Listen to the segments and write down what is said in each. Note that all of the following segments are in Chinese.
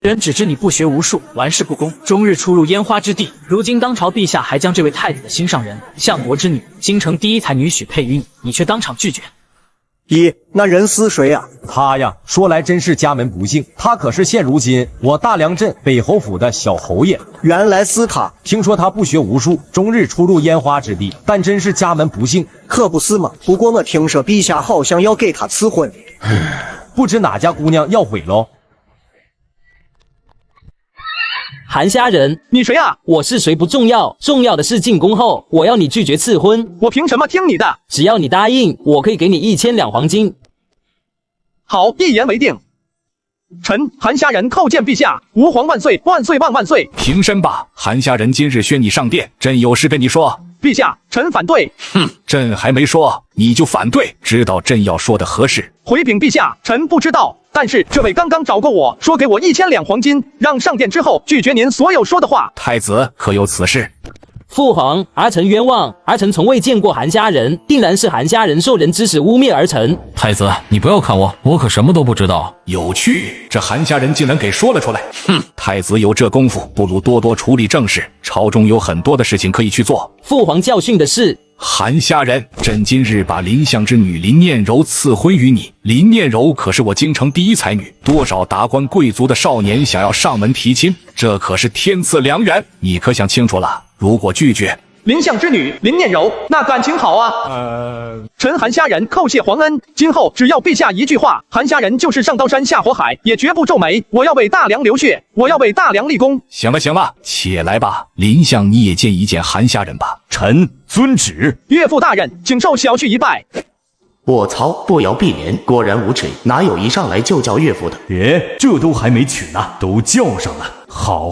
人只知你不学无术，玩世不恭，终日出入烟花之地。如今当朝陛下还将这位太子的心上人相国之女，京城第一才女许配于你，你却当场拒绝。那人是谁啊？他呀，说来真是家门不幸，他可是现如今我大梁镇北侯府的小侯爷。原来是他。听说他不学无术，终日出入烟花之地，但真是家门不幸。可不是嘛。不过我听说陛下好像要给他赐婚，不知哪家姑娘要毁喽。韩虾仁，你谁啊？我是谁不重要，重要的是进宫后我要你拒绝赐婚。我凭什么听你的？只要你答应，我可以给你1000两黄金。好，一言为定。臣韩虾仁叩见陛下，吾皇万岁万岁万万岁！平身吧，韩虾仁今日宣你上殿，朕有事跟你说。陛下，臣反对。哼，朕还没说你就反对，知道朕要说的何事？回禀陛下，臣不知道。但是这位刚刚找过我说给我1000两黄金，让上殿之后拒绝您所有说的话。太子可有此事？父皇，儿臣冤枉，儿臣从未见过韩虾仁，定然是韩虾仁受人指使污蔑儿臣。太子，你不要看我，我可什么都不知道。有趣，这韩虾仁竟然给说了出来。哼，太子有这功夫，不如多多处理政事，朝中有很多的事情可以去做。父皇教训的是。韩虾仁，朕今日把林相之女林念柔赐婚于你。林念柔可是我京城第一才女，多少达官贵族的少年想要上门提亲，这可是天赐良缘，你可想清楚了？如果拒绝，林相之女林念柔，那感情好啊。臣韩虾仁叩谢皇恩，今后只要陛下一句话，韩虾仁就是上刀山下火海也绝不皱眉。我要为大梁流血，我要为大梁立功。行了行了，起来吧。林相，你也见一见韩虾仁吧。臣遵旨。岳父大人，请受小婿一拜。我操！不摇碧莲，果然无耻，哪有一上来就叫岳父的？这都还没娶呢，都叫上了。好，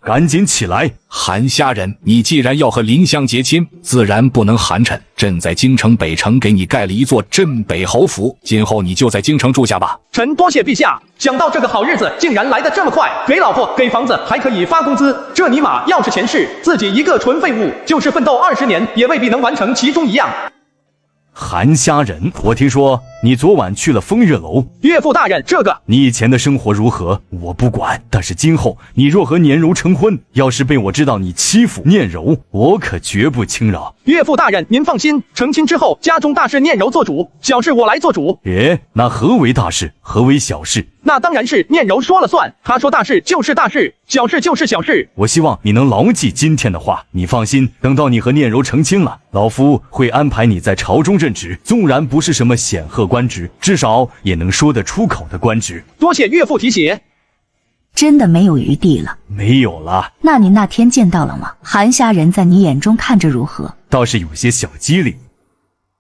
赶紧起来！韩虾仁，你既然要和林相结亲，自然不能寒碜。朕在京城北城给你盖了一座镇北侯府，今后你就在京城住下吧。臣多谢陛下，想到这个好日子竟然来得这么快，给老婆给房子还可以发工资，这尼玛要是前世自己一个纯废物，就是奋斗20年也未必能完成其中一样。韩虾仁，我听说你昨晚去了风月楼。岳父大人，这个你以前的生活如何，我不管。但是今后你若和念柔成婚，要是被我知道你欺负念柔，我可绝不轻饶。岳父大人，您放心，成亲之后，家中大事念柔做主，小事我来做主。那何为大事，何为小事？那当然是念柔说了算，他说大事就是大事，小事就是小事。我希望你能牢记今天的话。你放心，等到你和念柔成亲了，老夫会安排你在朝中任职，纵然不是什么显赫官职，至少也能说得出口的官职。多谢岳父提携。真的没有余地了？没有了。那你那天见到了吗？韩虾仁在你眼中看着如何？倒是有些小机灵。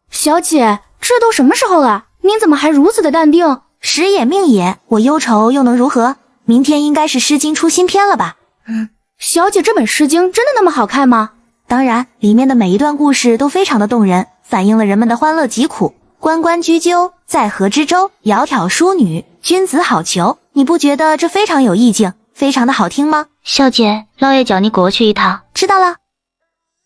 小姐，这都什么时候了，您怎么还如此的淡定？时也命也，我忧愁又能如何？明天应该是《诗经》出新篇了吧？小姐，这本《诗经》真的那么好看吗？当然，里面的每一段故事都非常的动人，反映了人们的欢乐疾苦。关关雎鸠，在河之洲，窈窕淑女，君子好逑。你不觉得这非常有意境，非常的好听吗？小姐，老爷叫你过去一趟。知道了。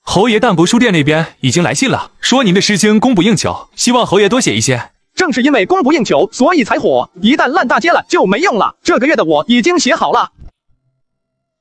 侯爷淡泊书店那边已经来信了，说您的《诗经》供不应求，希望侯爷多写一些。正是因为供不应求，所以才火。一旦烂大街了就没用了。这个月的我已经写好了，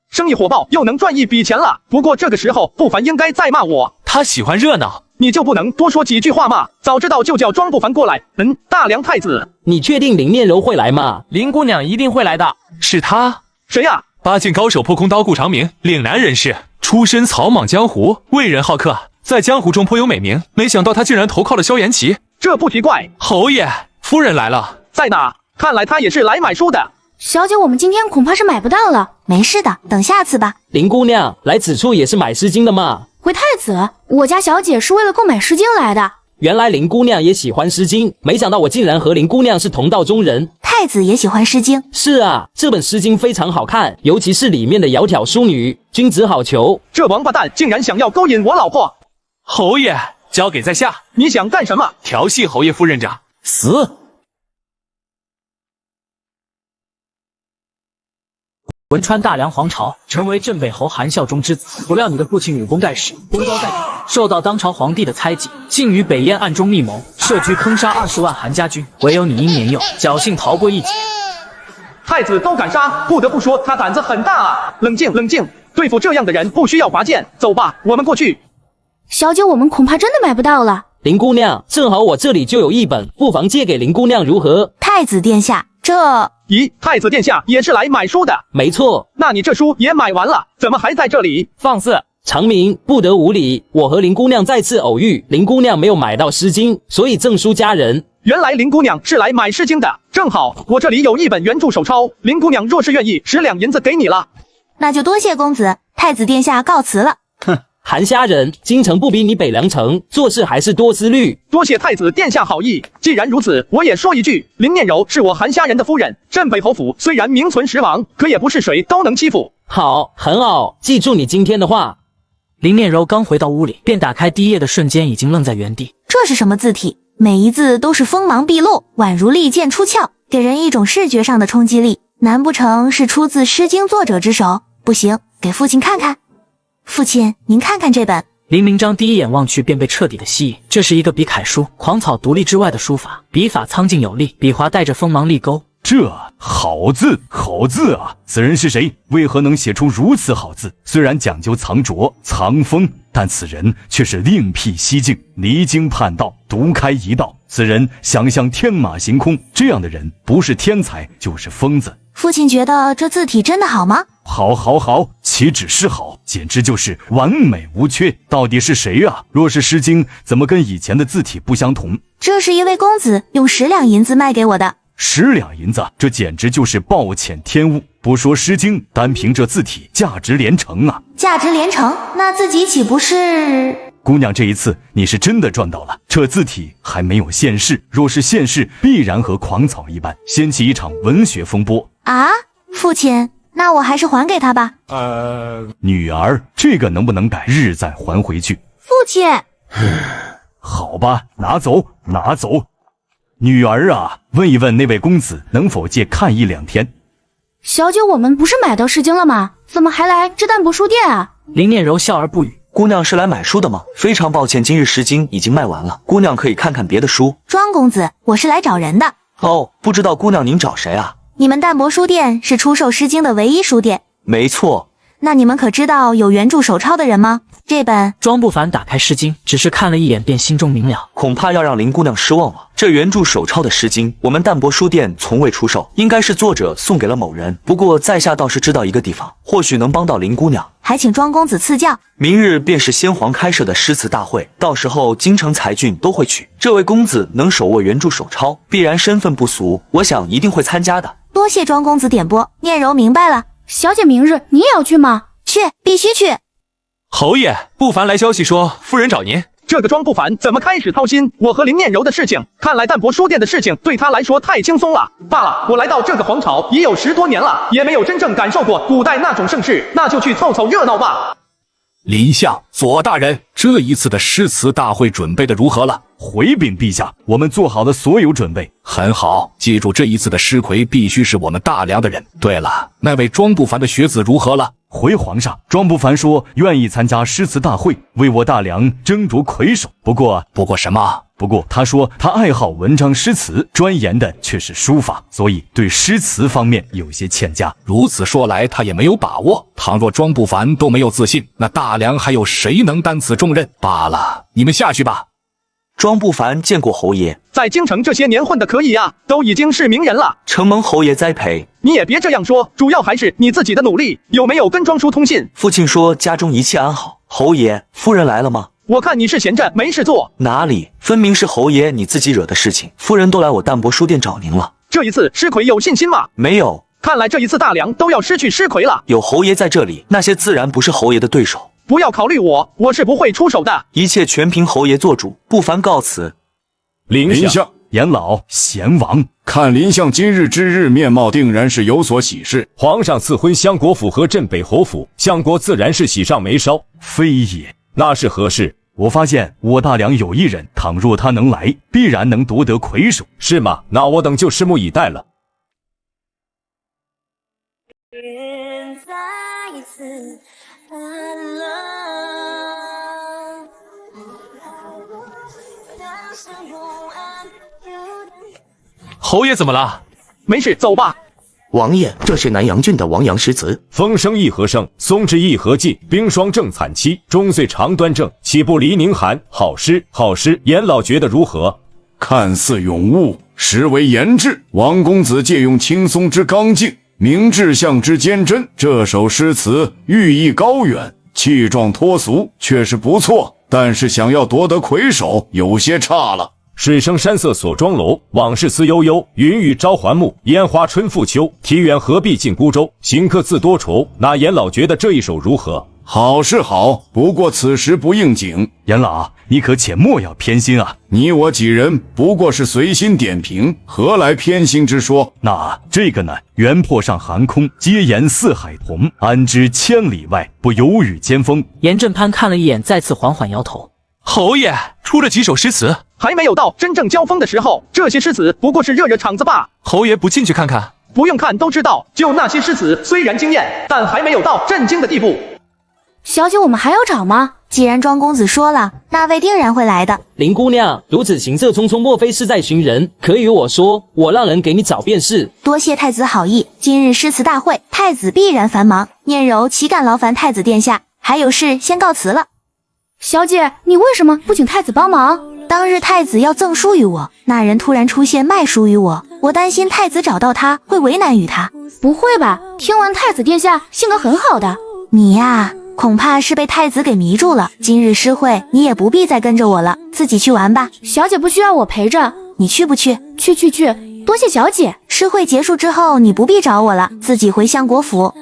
生意火爆，又能赚一笔钱了。不过这个时候，不凡应该再骂我。他喜欢热闹，你就不能多说几句话吗？早知道就叫庄不凡过来。大梁太子，你确定林念柔会来吗？林姑娘一定会来的。是他？谁呀？8境高手破空刀顾长明，岭南人士，出身草莽江湖，为人好客，在江湖中颇有美名。没想到他竟然投靠了萧炎齐。这不奇怪。侯爷，夫人来了。在哪？看来他也是来买书的。小姐，我们今天恐怕是买不到了。没事的，等下次吧。林姑娘来此处也是买诗经的吗？回太子，我家小姐是为了购买诗经来的。原来林姑娘也喜欢诗经，没想到我竟然和林姑娘是同道中人。太子也喜欢诗经？是啊，这本诗经非常好看，尤其是里面的窈窕淑女，君子好逑。这王八蛋竟然想要勾引我老婆。侯爷，交给在下。你想干什么？调戏侯爷夫人者死。文川大梁皇朝，成为镇北侯韩孝忠之子。不料你的父亲武功盖世，功高盖主，受到当朝皇帝的猜忌，竟与北燕暗中密谋，设局坑杀20万韩家军。唯有你因年幼，侥幸逃过一劫。太子都敢杀，不得不说他胆子很大啊！冷静冷静，对付这样的人不需要拔剑，走吧，我们过去。小姐，我们恐怕真的买不到了。林姑娘，正好我这里就有一本，不妨借给林姑娘如何？太子殿下，这……咦，太子殿下也是来买书的？没错。那你这书也买完了，怎么还在这里？放肆！长明，不得无礼。我和林姑娘再次偶遇，林姑娘没有买到《诗经》，所以赠书佳人。原来林姑娘是来买《诗经》的，正好我这里有一本原著手抄，林姑娘若是愿意，10两银子给你了。那就多谢公子，太子殿下告辞了。哼，韩虾人，京城不比你北凉城，做事还是多思虑。多谢太子殿下好意。既然如此，我也说一句，林念柔是我韩虾人的夫人。镇北侯府虽然名存实亡，可也不是谁都能欺负。好，很好，记住你今天的话。林念柔刚回到屋里，便打开第一页的瞬间，已经愣在原地。这是什么字体？每一字都是锋芒毕露，宛如利剑出鞘，给人一种视觉上的冲击力。难不成是出自《诗经》作者之手？不行，给父亲看看。父亲，您看看这本。林明章第一眼望去便被彻底的吸引，这是一个比楷书、狂草独立之外的书法，笔法苍劲有力，笔划带着锋芒利钩。这好字，好字啊！此人是谁？为何能写出如此好字？虽然讲究藏拙、藏锋，但此人却是另辟蹊径，离经叛道，独开一道。此人想象天马行空，这样的人不是天才就是疯子。父亲觉得这字体真的好吗？好，好，好，岂止是好，简直就是完美无缺。到底是谁啊？若是《诗经》，怎么跟以前的字体不相同？这是一位公子用10两银子卖给我的。10两银子，这简直就是暴殄天物。不说《诗经》，单凭这字体，价值连城啊！价值连城，那自己岂不是……姑娘，这一次你是真的赚到了。这字体还没有现世，若是现世，必然和狂草一般，掀起一场文学风波啊！父亲，那我还是还给他吧。女儿，这个能不能改日再还回去？父亲，好吧，拿走，拿走。女儿啊，问一问那位公子能否借看1两天。小姐，我们不是买到《诗经》了吗？怎么还来这淡泊书店啊？林念柔笑而不语。姑娘是来买书的吗？非常抱歉，今日《诗经》已经卖完了，姑娘可以看看别的书。庄公子，我是来找人的。哦，不知道姑娘您找谁啊？你们淡泊书店是出售《诗经》的唯一书店。没错。那你们可知道有原著手抄的人吗？这本……庄不凡打开《诗经》，只是看了一眼便心中明了，恐怕要让林姑娘失望了。这原著手抄的《诗经》，我们淡泊书店从未出售，应该是作者送给了某人。不过在下倒是知道一个地方，或许能帮到林姑娘。还请庄公子赐教。明日便是先皇开设的诗词大会，到时候京城才俊都会去。这位公子能手握原著手抄，必然身份不俗，我想一定会参加的。多谢庄公子点拨，念柔明白了。小姐，明日你也要去吗？去，必须去。侯爷，不凡来消息说夫人找您。这个庄不凡怎么开始操心我和林念柔的事情？看来淡泊书店的事情对他来说太轻松了。罢了，我来到这个皇朝已有10多年了，也没有真正感受过古代那种盛世，那就去凑凑热闹吧。林相，左大人，这一次的诗词大会准备的如何了？回禀陛下，我们做好了所有准备。很好，记住这一次的诗魁必须是我们大梁的人。对了，那位庄不凡的学子如何了？回皇上，庄不凡说愿意参加诗词大会，为我大梁争夺魁首。不过什么？不过他说他爱好文章诗词，专研的却是书法，所以对诗词方面有些欠佳。如此说来，他也没有把握。倘若庄不凡都没有自信，那大梁还有谁能担此重任？罢了，你们下去吧。庄不凡见过侯爷，在京城这些年混得可以啊，都已经是名人了。承蒙侯爷栽培。你也别这样说，主要还是你自己的努力。有没有跟庄叔通信？父亲说家中一切安好。侯爷，夫人来了吗？我看你是闲着没事做。哪里，分明是侯爷你自己惹的事情。夫人都来我淡泊书店找您了。这一次诗魁有信心吗？没有。看来这一次大梁都要失去诗魁了。有侯爷在这里，那些自然不是侯爷的对手。不要考虑我，我是不会出手的。一切全凭侯爷做主。不凡告辞。林相，严老，贤王，看林相今日之日，面貌定然是有所喜事。皇上赐婚相国府和镇北侯府，相国自然是喜上眉梢。非也，那是何事？我发现我大梁有一人，倘若他能来，必然能夺得魁首。是吗？那我等就拭目以待了。再一次安乐。侯爷怎么了？没事，走吧。王爷，这是南阳郡的王阳诗词。风生义和盛，松之义和济，冰霜正惨凄，中岁长端正，岂不离宁寒？好诗，好诗。严老觉得如何？看似咏物，实为言志。王公子借用轻松之刚劲，明志向之坚贞。这首诗词寓意高远，气壮脱俗，确实不错。但是想要夺得魁首，有些差了。水生山色锁庄楼，往事思悠悠。云雨朝还暮，烟花春复秋。题远何必尽孤舟，行客自多愁。那严老觉得这一首如何？好是好，不过此时不应景。严老，你可且莫要偏心啊！你我几人不过是随心点评，何来偏心之说？那这个呢？原破上寒空，皆言四海同。安知千里外，不有雨兼风？严振潘看了一眼，再次缓缓摇头。侯爷出了几首诗词，还没有到真正交锋的时候，这些诗词不过是热热场子罢。侯爷不进去看看？不用看都知道，就那些诗词虽然惊艳，但还没有到震惊的地步。小姐，我们还要找吗？既然庄公子说了，那位定然会来的。林姑娘如此行色匆匆，莫非是在寻人？可以与我说，我让人给你找便是。多谢太子好意，今日诗词大会，太子必然繁忙，念柔岂敢劳烦太子殿下，还有事先告辞了。小姐，你为什么不请太子帮忙？当日太子要赠书于我，那人突然出现卖书于我，我担心太子找到他会为难于他。不会吧？听闻太子殿下性格很好的。你呀，恐怕是被太子给迷住了。今日诗会你也不必再跟着我了，自己去玩吧。小姐不需要我陪着，你去不去？去，多谢小姐。诗会结束之后你不必找我了，自己回相国府。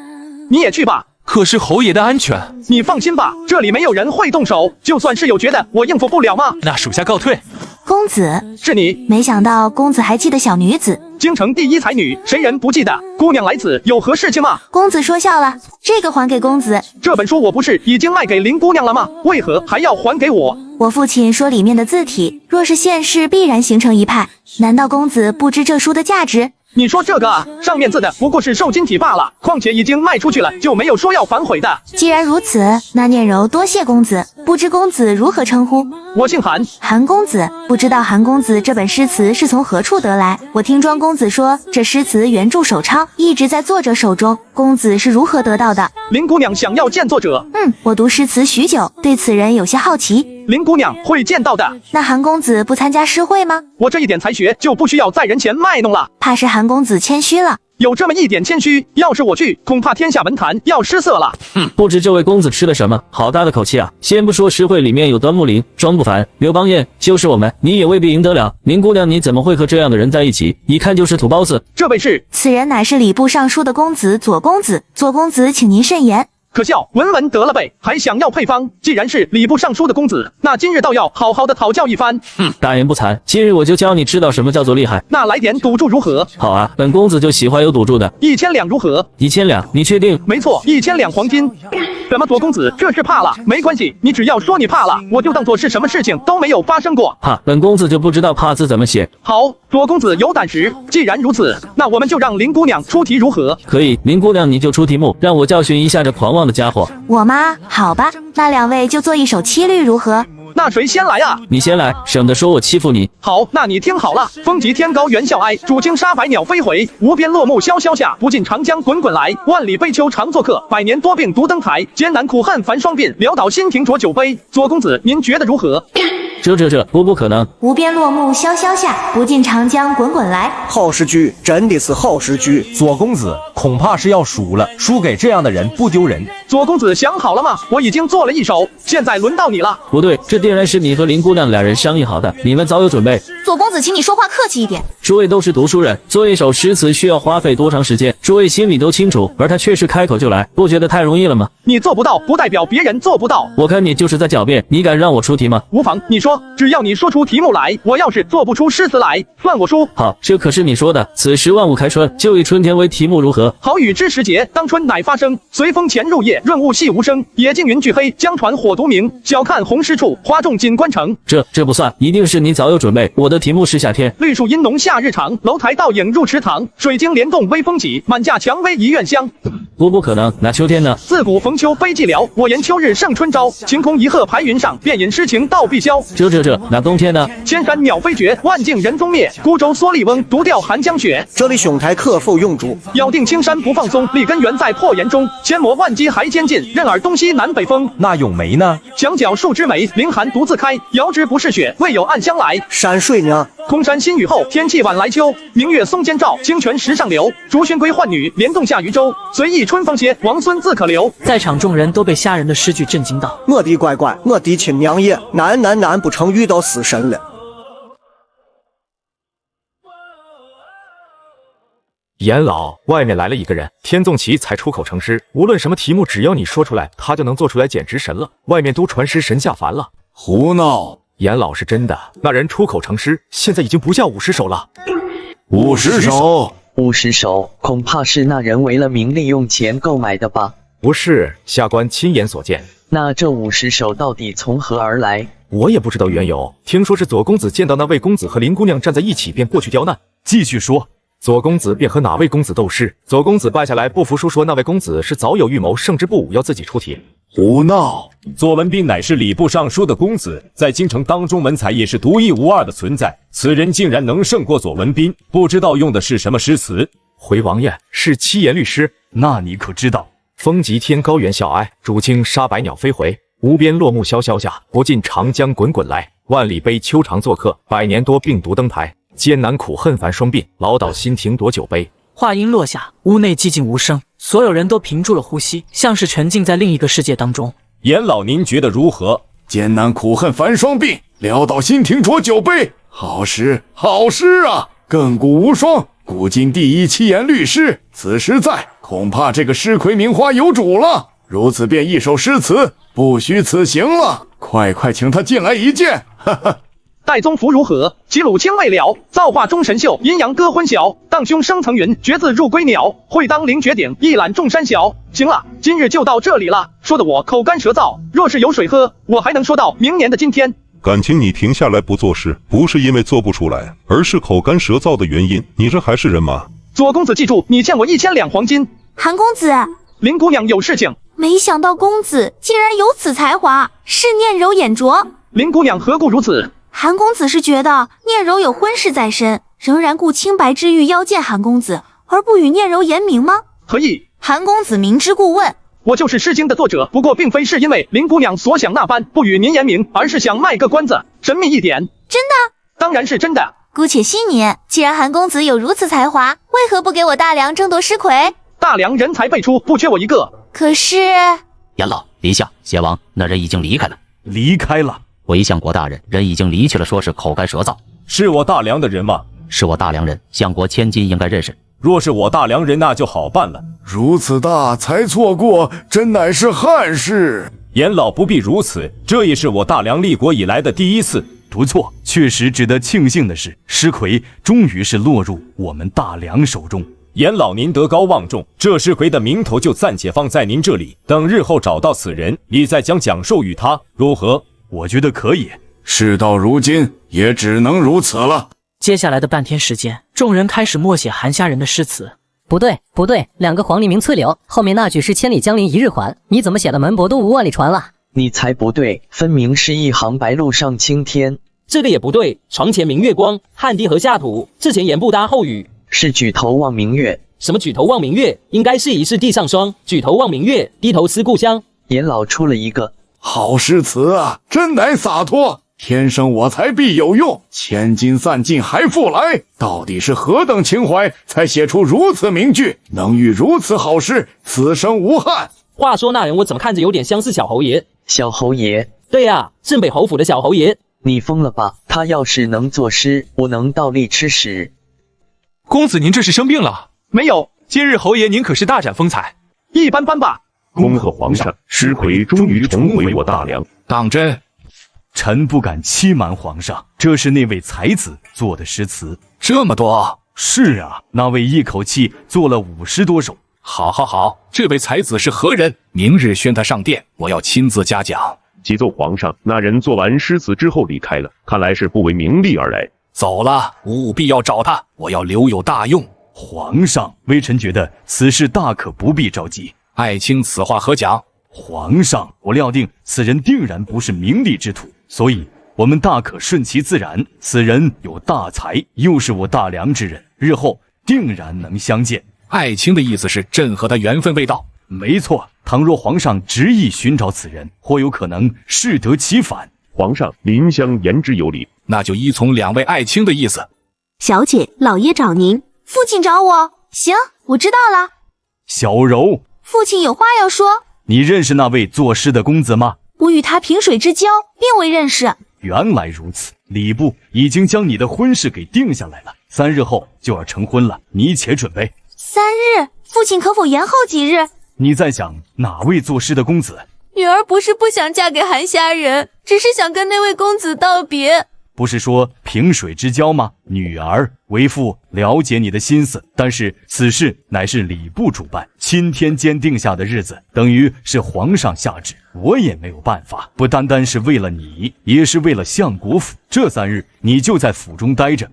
你也去吧。可是侯爷的安全，你放心吧，这里没有人会动手，就算是有觉得我应付不了吗？那属下告退。公子，是你？没想到公子还记得小女子，京城第一才女，谁人不记得？姑娘来此有何事情吗？公子说笑了，这个还给公子。这本书我不是已经卖给林姑娘了吗？为何还要还给我？我父亲说里面的字体，若是现世必然形成一派。难道公子不知这书的价值？你说这个啊，上面字的不过是受金体罢了，况且已经卖出去了，就没有说要反悔的。既然如此，那念柔多谢公子。不知公子如何称呼？我姓韩。韩公子，不知道韩公子这本诗词是从何处得来？我听庄公子说，这诗词原著手抄，一直在作者手中。公子是如何得到的？林姑娘想要见作者。我读诗词许久，对此人有些好奇。林姑娘会见到的。那韩公子不参加诗会吗？我这一点才学就不需要在人前卖弄了。怕是韩公子谦虚了。有这么一点谦虚，要是我去，恐怕天下文坛要失色了。不知这位公子吃了什么，好大的口气啊！先不说诗会里面有端木林、庄不凡、刘邦彦，就是我们，你也未必赢得了。林姑娘，你怎么会和这样的人在一起？一看就是土包子。这位是？此人乃是礼部尚书的公子左公子。左公子，请您慎言。可笑，文文得了呗，还想要配方？既然是礼部尚书的公子，那今日倒要好好的讨教一番。大言不惭，今日我就教你知道什么叫做厉害。那来点赌注如何？好啊，本公子就喜欢有赌注的。1000两如何？1000两，你确定？没错，1000两黄金。怎么，左公子这是怕了？没关系，你只要说你怕了，我就当做是什么事情都没有发生过。怕，本公子就不知道怕字怎么写。好，左公子有胆识。既然如此，那我们就让林姑娘出题如何？可以，林姑娘你就出题目，让我教训一下这狂妄的家伙。我吗？好吧，那两位就做一首七律如何？那谁先来啊？你先来，省得说我欺负你。好，那你听好了：风急天高猿啸哀，渚清沙白鸟飞回。无边落木萧萧下，不尽长江滚滚来。万里悲秋常作客，百年多病独登台。艰难苦恨繁霜鬓，潦倒新停浊酒杯。左公子，您觉得如何？这不可能。无边落木萧萧下，不尽长江滚滚来。好诗句，真的是好诗句。左公子恐怕是要输了，输给这样的人不丢人。左公子想好了吗？我已经做了一首，现在轮到你了。不对，这定然是你和林姑娘俩人商议好的，你们早有准备。左公子，请你说话客气一点。诸位都是读书人，做一首诗词需要花费多长时间，诸位心里都清楚。而他却是开口就来，不觉得太容易了吗？你做不到，不代表别人做不到。我看你就是在狡辩，你敢让我出题吗？无妨，你说，只要你说出题目来，我要是做不出诗词来，算我输。好，这可是你说的。此时万物开春，就以春天为题目如何？好雨知时节，当春乃发生。随风潜入夜，润物细无声。野径云俱黑，江船火独明。晓看红湿处，花重锦官城。这不算，一定是你早有准备。我的题目是夏天。绿树阴浓夏日长，楼台倒影入池塘。水晶帘动微风起，满架蔷薇一院香。不可能。那秋天呢？自古逢秋悲寂寥，我言秋日胜春朝。晴空一鹤排云上，便引诗情到碧霄。那冬天呢？千山鸟飞绝，万径人踪灭。孤舟蓑笠翁，独钓寒江雪。这里兄台可否用主？咬定青山不放松，立根源在破岩中。千磨万击还坚劲，任尔东西南北风。那咏梅呢？墙角数枝梅，凌寒独自开。遥知不是雪，为有暗香来。山水呢？空山新雨后，天气晚来秋。明月松间照，清泉石上流。竹喧归浣女，莲动下渔舟。随意春风歇，王孙自可留。在场众人都被虾仁的诗句震惊到。我的乖乖，我的亲娘也，难不成遇到死神了？严老，外面来了一个人，天纵奇才出口成诗，无论什么题目，只要你说出来，他就能做出来，简直神了。外面都传诗神下凡了。胡闹！严老是真的，那人出口成诗，现在已经不叫50首了。50首，50首，恐怕是那人为了名利用钱购买的吧？不是，下官亲眼所见。那这50首到底从何而来？我也不知道缘由，听说是左公子见到那位公子和林姑娘站在一起，便过去刁难。继续说。左公子便和哪位公子斗诗，左公子败下来，不服输，说那位公子是早有预谋，胜之不武，要自己出题。胡闹！左文斌乃是礼部尚书的公子，在京城当中文采也是独一无二的存在。此人竟然能胜过左文斌，不知道用的是什么诗词。回王爷，是七言律诗。那你可知道？风急天高猿啸哀，渚清沙白鸟飞回。无边落木萧萧下，不尽长江滚滚来。万里悲秋常作客，百年多病独登台。艰难苦恨繁霜鬓，潦倒新停夺酒杯。话音落下，屋内寂静无声，所有人都屏住了呼吸，像是沉浸在另一个世界当中。严老，您觉得如何？艰难苦恨繁霜鬓，潦倒新停浊酒杯。好诗，好诗啊！亘古无双，古今第一七言律诗。此诗在，恐怕这个诗魁名花有主了。如此便一首诗词，不虚此行了。快请他进来一见。哈哈。岱宗服如何？齐鲁青未了。造化钟神秀，阴阳割昏晓。荡胸生层云，决眦入归鸟。会当凌绝顶，一览众山小。行了，今日就到这里了。说的我口干舌燥，若是有水喝，我还能说到明年的今天。感情你停下来不做事，不是因为做不出来，而是口干舌燥的原因。你这还是人吗？左公子记住，你欠我1000两黄金。韩公子，林姑娘有事情。没想到公子竟然有此才华，是念柔眼拙。林姑娘何故如此？韩公子是觉得念柔有婚事在身，仍然顾清白之欲要见韩公子，而不与念柔言明吗？何意？韩公子明知故问。我就是《诗经》的作者，不过并非是因为林姑娘所想那般不与您言明，而是想卖个关子，神秘一点。真的？当然是真的。姑且信你。既然韩公子有如此才华，为何不给我大梁争夺诗魁？大梁人才辈出，不缺我一个。可是严老，陛下，邪王，那人已经离开了。离开了？回相国大人，人已经离去了，说是口干舌燥。是我大梁的人吗？是我大梁人，相国千金应该认识。若是我大梁人，那就好办了。如此大才错过，真乃是憾事。严老不必如此，这也是我大梁立国以来的第一次。不错，确实值得庆幸的是，诗魁终于是落入我们大梁手中。严老您德高望重，这诗魁的名头就暂且放在您这里，等日后找到此人，你再将奖授予他，如何？我觉得可以。事到如今，也只能如此了。接下来的半天时间，众人开始默写韩虾人的诗词。不对，两个黄鹂鸣翠柳，后面那句是千里江陵一日还，你怎么写的门泊东吴万里船了？你才不对，分明是一行白鹭上青天。这个也不对，床前明月光，汗滴禾下土，之前言不搭后语。是举头望明月。什么举头望明月？应该是疑是地上霜，举头望明月，低头思故乡。严老出了一个好诗词啊，真乃洒脱。天生我材必有用，千金散尽还复来。到底是何等情怀，才写出如此名句，能遇如此好诗，此生无憾。话说那人我怎么看着有点像是小侯爷？小侯爷？对呀，镇北侯府的小侯爷。你疯了吧？他要是能作诗，我能倒立吃屎。公子您这是生病了？没有，今日侯爷您可是大展风采。一般般吧。恭贺皇上，诗魁终于重回我大梁。当真？臣不敢欺瞒皇上，这是那位才子做的诗词。这么多？是啊，那位一口气做了50多首。好，这位才子是何人？明日宣他上殿，我要亲自嘉奖。启奏皇上，那人做完诗词之后离开了，看来是不为名利而来。走了，务必要找他，我要留有大用。皇上，微臣觉得此事大可不必着急。爱卿此话何讲？皇上，我料定此人定然不是名利之徒，所以我们大可顺其自然。此人有大才，又是我大梁之人，日后定然能相见。爱卿的意思是朕和他缘分未到？没错，倘若皇上执意寻找此人，或有可能适得其反。皇上，临香言之有理，那就依从两位爱卿的意思。小姐，老爷找您。父亲找我。行，我知道了。小柔，父亲有话要说。你认识那位作诗的公子吗？我与他萍水之交，并未认识。原来如此，礼部已经将你的婚事给定下来了，3日后就要成婚了，你且准备。3日，父亲可否延后几日？你在想哪位作诗的公子？女儿不是不想嫁给韩虾人，只是想跟那位公子道别。不是说萍水之交吗？女儿，为父了解你的心思，但是此事乃是礼部主办，钦天监定下的日子，等于是皇上下旨，我也没有办法。不单单是为了你，也是为了相国府。这3日你就在府中待着。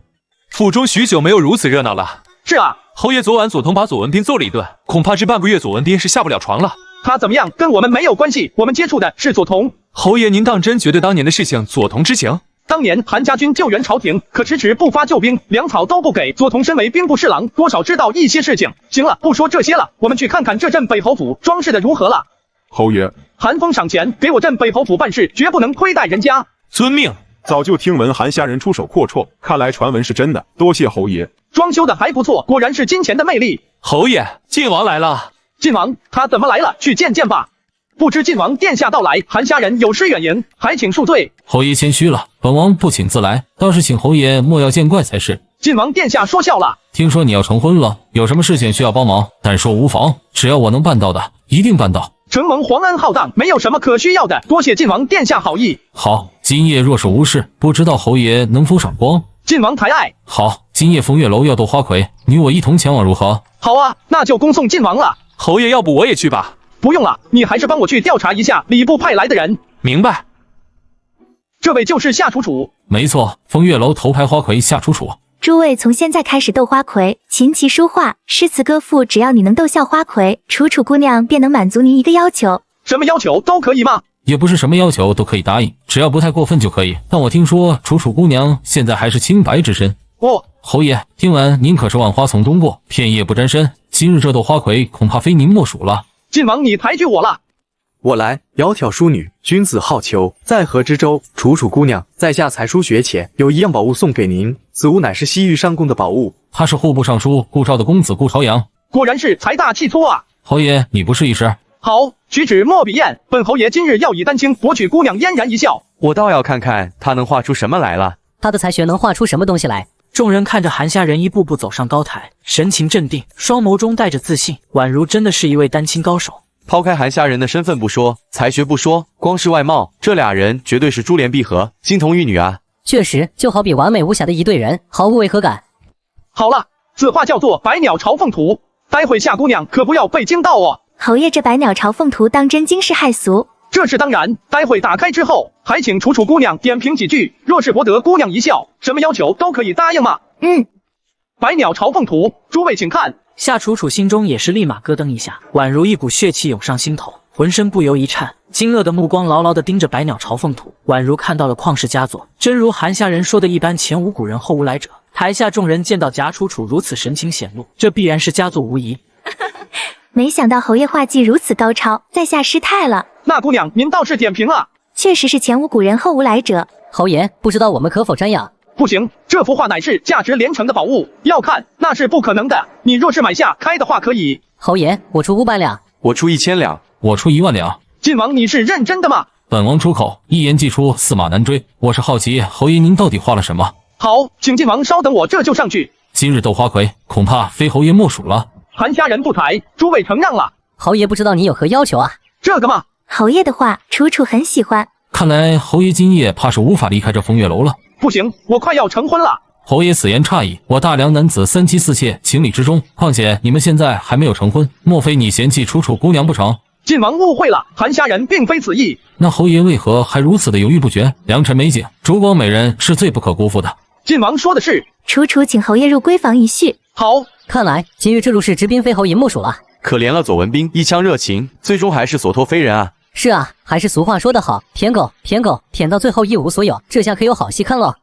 府中许久没有如此热闹了。是啊，侯爷昨晚左同把左文斌揍了一顿，恐怕这半个月左文斌是下不了床了。他怎么样跟我们没有关系，我们接触的是左同。侯爷，您当真觉得当年的事情左同知情？当年韩家军救援朝廷，可迟迟不发救兵，粮草都不给。左同身为兵部侍郎，多少知道一些事情。行了，不说这些了，我们去看看这镇北侯府装饰的如何了。侯爷，韩风赏钱，给我镇北侯府办事，绝不能亏待人家。遵命。早就听闻韩虾人出手阔绰，看来传闻是真的，多谢侯爷。装修的还不错，果然是金钱的魅力。侯爷，晋王来了。晋王他怎么来了？去见见吧。不知晋王殿下到来，韩虾人有失远迎，还请恕罪。侯爷谦虚了，本王不请自来，倒是请侯爷莫要见怪才是。晋王殿下说笑了。听说你要成婚了，有什么事情需要帮忙，但说无妨，只要我能办到的，一定办到。承蒙皇恩浩荡，没有什么可需要的，多谢晋王殿下好意。好，今夜若是无事，不知道侯爷能否赏光？晋王抬爱。好，今夜风月楼要斗花魁，你我一同前往如何？好啊，那就恭送晋王了。侯爷，要不我也去吧？不用了，你还是帮我去调查一下礼部派来的人。明白。这位就是夏楚楚。没错，风月楼头牌花魁夏楚楚。诸位从现在开始斗花魁，琴棋书画、诗词歌赋，只要你能逗笑花魁，楚楚姑娘便能满足您一个要求。什么要求都可以吗？也不是什么要求都可以答应，只要不太过分就可以。但我听说楚楚姑娘现在还是清白之身。侯爷，听闻您可是万花丛中过，片叶不沾身，今日这斗花魁恐怕非您莫属了。晋王，你抬举我了。我来，窈窕淑女，君子好逑，在河之洲。楚楚姑娘，在下才疏学浅，有一样宝物送给您。此物乃是西域上贡的宝物。他是户部尚书顾昭的公子顾朝阳，果然是财大气粗啊。侯爷，你不试一试？好，举止莫比艳。本侯爷今日要以丹青博取姑娘嫣然一笑。我倒要看看他能画出什么来了。他的才学能画出什么东西来？众人看着韩虾人一步步走上高台，神情镇定，双眸中带着自信，宛如真的是一位丹青高手。抛开韩虾人的身份不说，才学不说，光是外貌，这俩人绝对是珠联璧合，金童玉女啊！确实，就好比完美无瑕的一对人，毫无违和感。好了，此画叫做《百鸟朝凤图》，待会夏姑娘可不要被惊到哦。侯爷，这百鸟朝凤图当真惊世骇俗？这是当然，待会打开之后，还请楚楚姑娘点评几句，若是博得姑娘一笑，什么要求都可以答应嘛。百鸟朝凤图，诸位请看。夏楚楚心中也是立马咯噔一下，宛如一股血气涌上心头，浑身不由一颤，惊愕的目光牢牢地盯着百鸟朝凤图，宛如看到了旷世佳作。真如韩虾人说的一般，前无古人后无来者。台下众人见到贾楚楚如此神情显露，这必然是佳作无疑。没想到侯爷画技如此高超，在下失态了。那姑娘您倒是点评啊。确实是前无古人后无来者。侯爷，不知道我们可否瞻仰？不行，这幅画乃是价值连城的宝物，要看那是不可能的。你若是买下开的话可以。侯爷，我出500两。我出1000两。我出1万两。晋王，你是认真的吗？本王出口，一言既出，驷马难追。我是好奇，侯爷您到底画了什么？好，请晋王稍等，我这就上去。今日斗花魁，恐怕非侯爷莫属了。韩虾人不才，诸位承让了。侯爷不知道你有何要求啊？这个嘛，侯爷的话，楚楚很喜欢。看来侯爷今夜怕是无法离开这风月楼了。不行，我快要成婚了。侯爷此言差矣，我大梁男子3妻4妾，情理之中。况且你们现在还没有成婚，莫非你嫌弃楚楚姑娘不成？晋王误会了，韩虾人并非此意。那侯爷为何还如此的犹豫不决？良辰美景，烛光美人是最不可辜负的。晋王说的是。楚楚请侯爷入闺房一叙。好，看来今日之路是直兵飞侯尹木属了。可怜了左文斌一腔热情，最终还是所托非人啊。是啊，还是俗话说得好，舔狗舔到最后一无所有，这下可有好戏看了。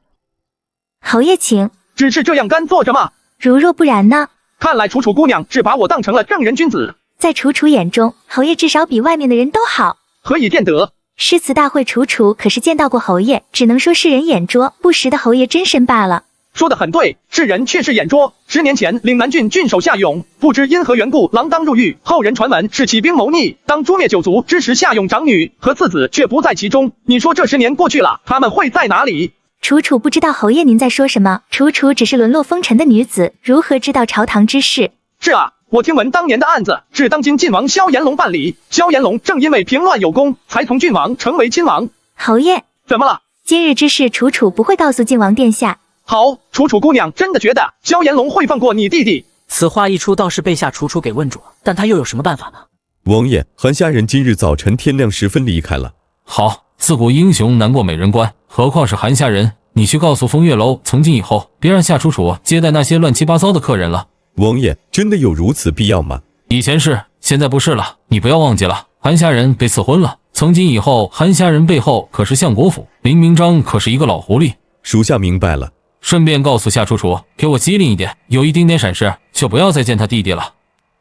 侯爷请。只是这样干坐着吗？如若不然呢？看来楚楚姑娘只把我当成了正人君子。在楚楚眼中，侯爷至少比外面的人都好。何以见得？诗词大会楚楚可是见到过侯爷，只能说世人眼拙，不识的侯爷真身罢了。说得很对，世人却是眼拙。10年前，岭南郡郡守夏勇不知因何缘故锒铛入狱，后人传闻是起兵谋逆。当诛灭九族之时，夏勇长女和次子却不在其中。你说这10年过去了，他们会在哪里？楚楚不知道侯爷您在说什么，楚楚只是沦落风尘的女子，如何知道朝堂之事？是啊，我听闻当年的案子是当今晋王萧炎龙办理，萧炎龙正因为平乱有功，才从郡王成为亲王。侯爷，怎么了？今日之事，楚楚不会告诉晋王殿下。好，楚楚姑娘真的觉得萧炎龙会放过你弟弟？此话一出，倒是被夏楚楚给问住了，但他又有什么办法呢？王爷，韩虾人今日早晨天亮时分离开了。好，自古英雄难过美人关，何况是韩虾人？你去告诉风月楼，从今以后别让夏楚楚接待那些乱七八糟的客人了。王爷，真的有如此必要吗？以前是，现在不是了。你不要忘记了，韩虾人被赐婚了。从今以后，韩虾人背后可是相国府，林明章可是一个老狐狸。属下明白了。顺便告诉夏楚楚，给我机灵一点，有一丁点闪失，就不要再见他弟弟了。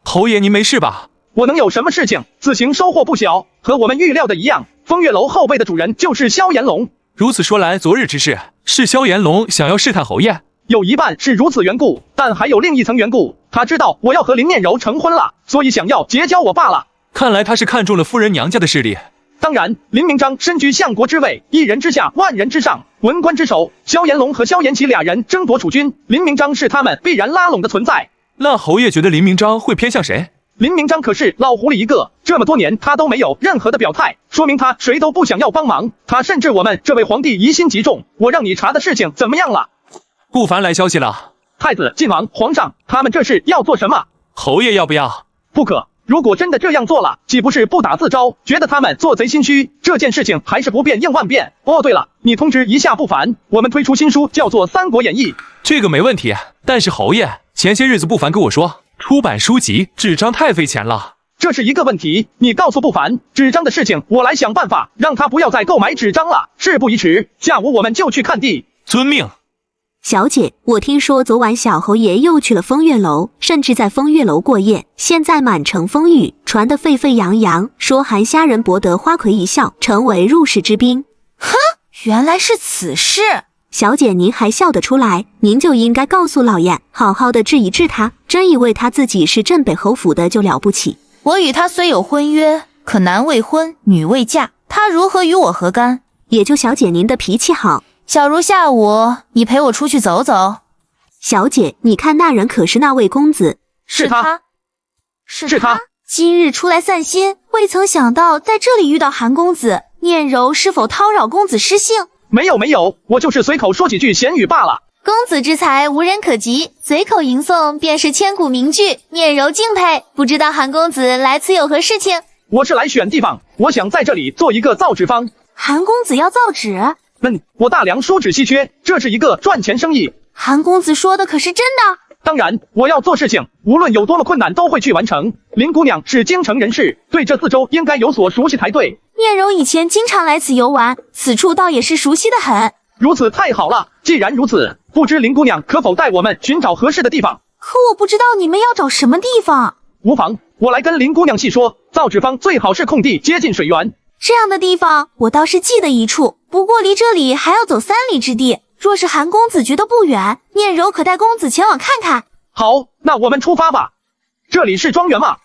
侯爷，您没事吧？我能有什么事情？此行收获不小，和我们预料的一样，风月楼后背的主人就是萧炎龙。如此说来，昨日之事是萧炎龙想要试探侯爷，有一半是如此缘故，但还有另一层缘故。他知道我要和林念柔成婚了，所以想要结交我罢了。看来他是看中了夫人娘家的势力。当然，林明章身居相国之位，一人之下，万人之上，文官之首。萧炎龙和萧炎齐俩人争夺储君，林明章是他们必然拉拢的存在。那侯爷觉得林明章会偏向谁？林明章可是老狐狸一个，这么多年他都没有任何的表态，说明他谁都不想要帮忙。他甚至我们这位皇帝疑心极重。我让你查的事情怎么样了？顾凡来消息了。太子、晋王、皇上，他们这是要做什么？侯爷要不要？不可。如果真的这样做了，岂不是不打自招？觉得他们做贼心虚，这件事情还是不变应万变。哦，对了，你通知一下不凡，我们推出新书，叫做《三国演义》。这个没问题，但是侯爷，前些日子不凡跟我说，出版书籍纸张太费钱了，这是一个问题。你告诉不凡，纸张的事情我来想办法，让他不要再购买纸张了。事不宜迟，下午我们就去看地。遵命。小姐，我听说昨晚小侯爷又去了风月楼，甚至在风月楼过夜，现在满城风雨，传得沸沸扬扬，说韩虾人博得花魁一笑，成为入室之宾。哼，原来是此事。小姐您还笑得出来，您就应该告诉老爷，好好的治一治他，真以为他自己是镇北侯府的就了不起。我与他虽有婚约，可男未婚，女未嫁，他如何与我何干？也就小姐您的脾气好。小如下午你陪我出去走走。小姐，你看那人可是那位公子？是他。是他。今日出来散心，未曾想到在这里遇到韩公子。念柔是否叨扰公子失信？没有，我就是随口说几句闲语罢了。公子之才无人可及，随口吟诵便是千古名句，念柔敬佩。不知道韩公子来此有何事情？我是来选地方，我想在这里做一个造纸坊。韩公子要造纸？我大梁书纸稀缺，这是一个赚钱生意。韩公子说的可是真的？当然，我要做事情，无论有多么困难都会去完成。林姑娘是京城人士，对这四周应该有所熟悉才对。念柔以前经常来此游玩，此处倒也是熟悉的很。如此太好了，既然如此，不知林姑娘可否带我们寻找合适的地方？可我不知道你们要找什么地方。无妨，我来跟林姑娘细说，造纸坊最好是空地接近水源。这样的地方我倒是记得一处，不过离这里还要走3里之地。若是韩公子觉得不远，念柔可带公子前往看看。好，那我们出发吧。这里是庄园吗？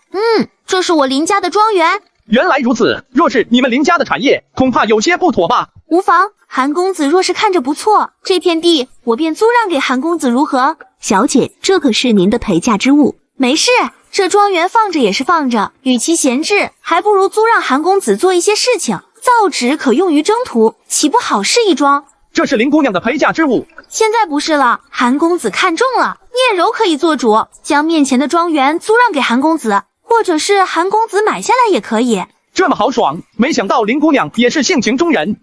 这是我林家的庄园。原来如此，若是你们林家的产业，恐怕有些不妥吧？无妨，韩公子若是看着不错，这片地我便租让给韩公子，如何？小姐，这可是您的陪嫁之物。没事，这庄园放着也是放着，与其闲置，还不如租让韩公子做一些事情。造纸可用于征途，岂不好事一桩？这是林姑娘的陪嫁之物。现在不是了，韩公子看中了，念柔可以做主，将面前的庄园租让给韩公子，或者是韩公子买下来也可以。这么豪爽，没想到林姑娘也是性情中人。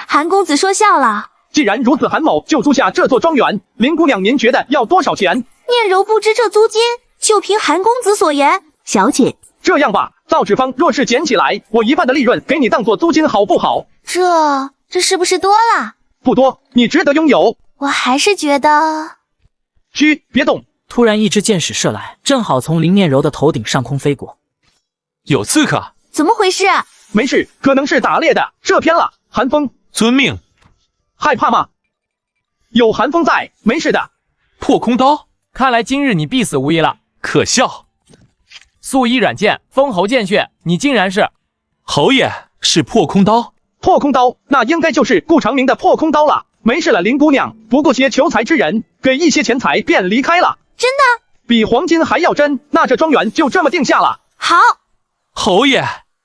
韩公子说笑了。既然如此，韩某就租下这座庄园。林姑娘您觉得要多少钱？念柔不知这租金，就凭韩公子所言，小姐，这样吧，造纸坊若是捡起来，我一半的利润给你当做租金，好不好？这是不是多了？不多，你值得拥有。我还是觉得……嘘，别动！突然，一支箭矢射来，正好从林念柔的头顶上空飞过。有刺客！怎么回事？没事，可能是打猎的，射偏了。寒风，遵命。害怕吗？有寒风在，没事的。破空刀，看来今日你必死无疑了。可笑！素衣软剑，封侯见血，你竟然是……侯爷，是破空刀。破空刀，那应该就是顾长明的破空刀了。没事了，林姑娘，不过些求财之人，给一些钱财便离开了。真的？比黄金还要真，那这庄园就这么定下了。好。侯爷，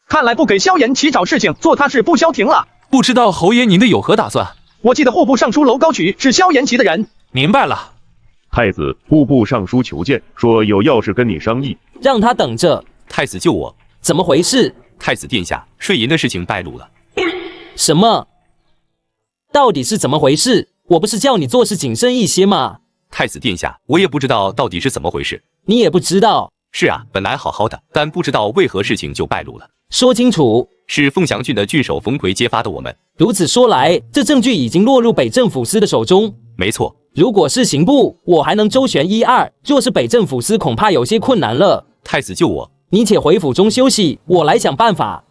看来不给萧炎起找事情做，他是不消停了。不知道侯爷您的有何打算？我记得户部尚书楼高渠是萧炎旗的人。明白了。太子，户部尚书求见，说有要事跟你商议。让他等着。太子救我！怎么回事？太子殿下，税银的事情败露了。什么？到底是怎么回事？我不是叫你做事谨慎一些吗？太子殿下，我也不知道到底是怎么回事。你也不知道？是啊，本来好好的，但不知道为何事情就败露了。说清楚。是凤翔郡的郡守冯奎揭发的我们。如此说来，这证据已经落入北政府司的手中。没错。如果是刑部，我还能周旋一二；若是北政府司，恐怕有些困难了。太子救我！你且回府中休息，我来想办法。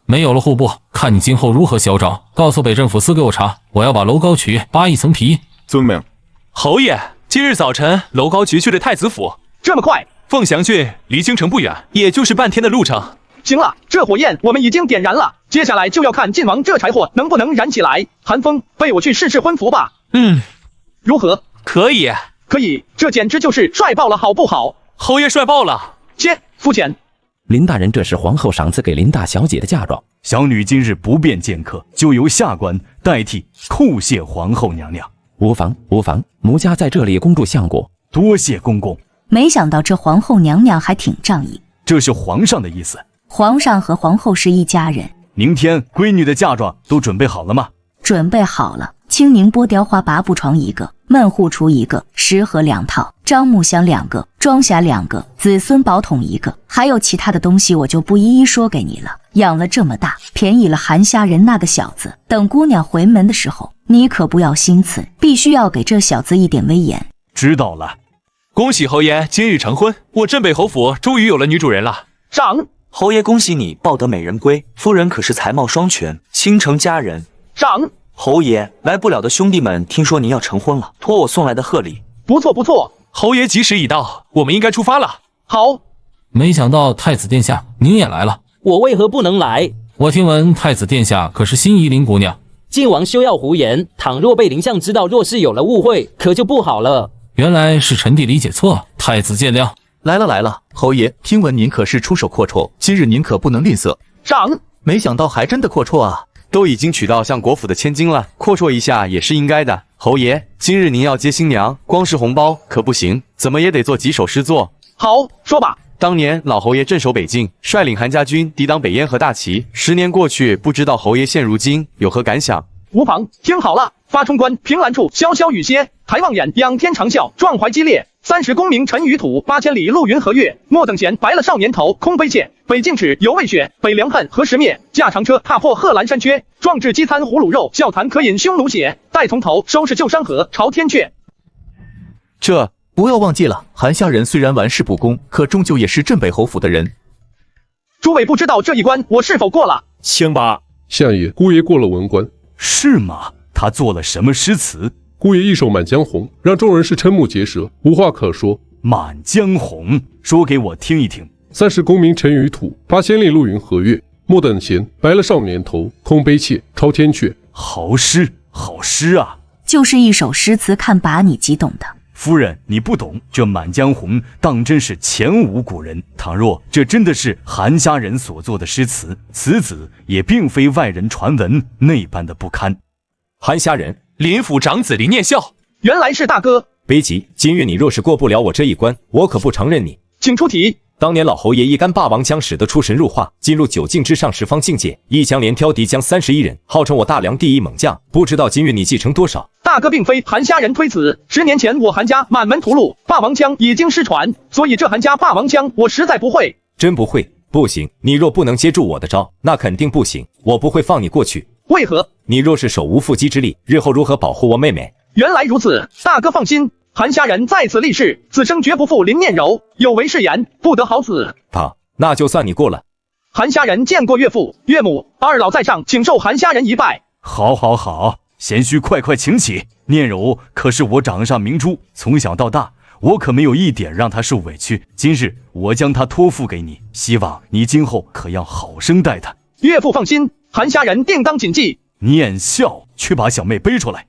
没有了户部，看你今后如何嚣张！告诉北政府司给我查，我要把楼高渠扒一层皮。遵命。侯爷，今日早晨楼高渠去了太子府。这么快？凤翔郡离京城不远，也就是半天的路程。行了，这火焰我们已经点燃了，接下来就要看晋王这柴火能不能燃起来。寒风，背我去试试婚服吧。如何？可以，可以，这简直就是帅爆了，好不好？侯爷帅爆了。切，肤浅。林大人，这是皇后赏赐给林大小姐的嫁妆。小女今日不便见客，就由下官代替叩谢皇后娘娘。无妨，无妨，奴家在这里恭祝相国。多谢公公。没想到这皇后娘娘还挺仗义。这是皇上的意思。皇上和皇后是一家人。明天闺女的嫁妆都准备好了吗？准备好了。青宁波雕花拔步床1个，闷户厨1个，食盒2套，樟木箱2个，装匣2个，子孙宝桶1个，还有其他的东西我就不一一说给你了。养了这么大，便宜了韩虾人那个小子。等姑娘回门的时候，你可不要心慈，必须要给这小子一点威严。知道了。恭喜侯爷今日成婚，我镇北侯府终于有了女主人了。长，侯爷恭喜你抱得美人归，夫人可是才貌双全，倾城佳人。长，侯爷，来不了的兄弟们听说您要成婚了，托我送来的贺礼。不错不错，侯爷吉时已到，我们应该出发了。好。没想到太子殿下您也来了。我为何不能来？我听闻太子殿下可是心仪林姑娘。晋王休要胡言，倘若被林相知道，若是有了误会，可就不好了。原来是臣弟理解错，太子见谅。来了来了，侯爷，听闻您可是出手阔绰，今日您可不能吝啬。长，没想到还真的阔绰啊！都已经娶到相国府的千金了，阔绰一下也是应该的。侯爷，今日您要接新娘，光是红包可不行，怎么也得做几首诗作。好，说吧。当年老侯爷镇守北境，率领韩家军抵挡北燕和大齐，10年过去，不知道侯爷现如今有何感想？无妨，听好了，发冲冠，凭栏处，潇潇雨歇，抬望眼，仰天长啸，壮怀激烈。30功名尘与土，8000里路云和月。莫等闲，白了少年头，空悲切。北境耻，犹未雪；北凉恨，何时灭？驾长车，踏破贺兰山缺。壮志饥餐胡虏肉，笑谈渴饮匈奴血。待从头，收拾旧山河，朝天阙。这不要忘记了，韩夏人虽然玩世不恭，可终究也是镇北侯府的人。诸位不知道这一关我是否过了？请吧，相爷，姑爷过了文官。是吗？他做了什么诗词？姑爷一首《满江红》，让众人是瞠目结舌，无话可说。满江红，说给我听一听。30功名尘与土，8000里路云和月。莫等闲，白了少年头，空悲切，朝天阙。好诗，好诗啊！就是一首诗词，看把你激动的。夫人，你不懂，这《满江红》当真是前无古人。倘若这真的是韩家人所作的诗词，此子也并非外人传闻那般的不堪。韩家人，林府长子林念孝，原来是大哥。悲急，今日你若是过不了我这一关，我可不承认你。请出题。当年老侯爷一杆霸王枪使得出神入化，进入9境之上10方境界，一枪连挑敌将31人，号称我大梁第一猛将。不知道今日你继承多少？大哥并非韩家人推辞，10年前我韩家满门屠戮，霸王枪已经失传，所以这韩家霸王枪我实在不会。真不会？不行，你若不能接住我的招，那肯定不行，我不会放你过去。为何？你若是手无缚鸡之力，日后如何保护我妹妹？原来如此，大哥放心。韩家人在此立誓，此生绝不负林念柔，有违誓言，不得好死。好，那就算你过了。韩家人见过岳父岳母，二老在上，请受韩家人一拜。好，贤婿快请起。念柔可是我掌上明珠，从小到大，我可没有一点让他受委屈。今日我将他托付给你，希望你今后可要好生待他。岳父放心，韩家人定当谨记。念孝，去把小妹背出来。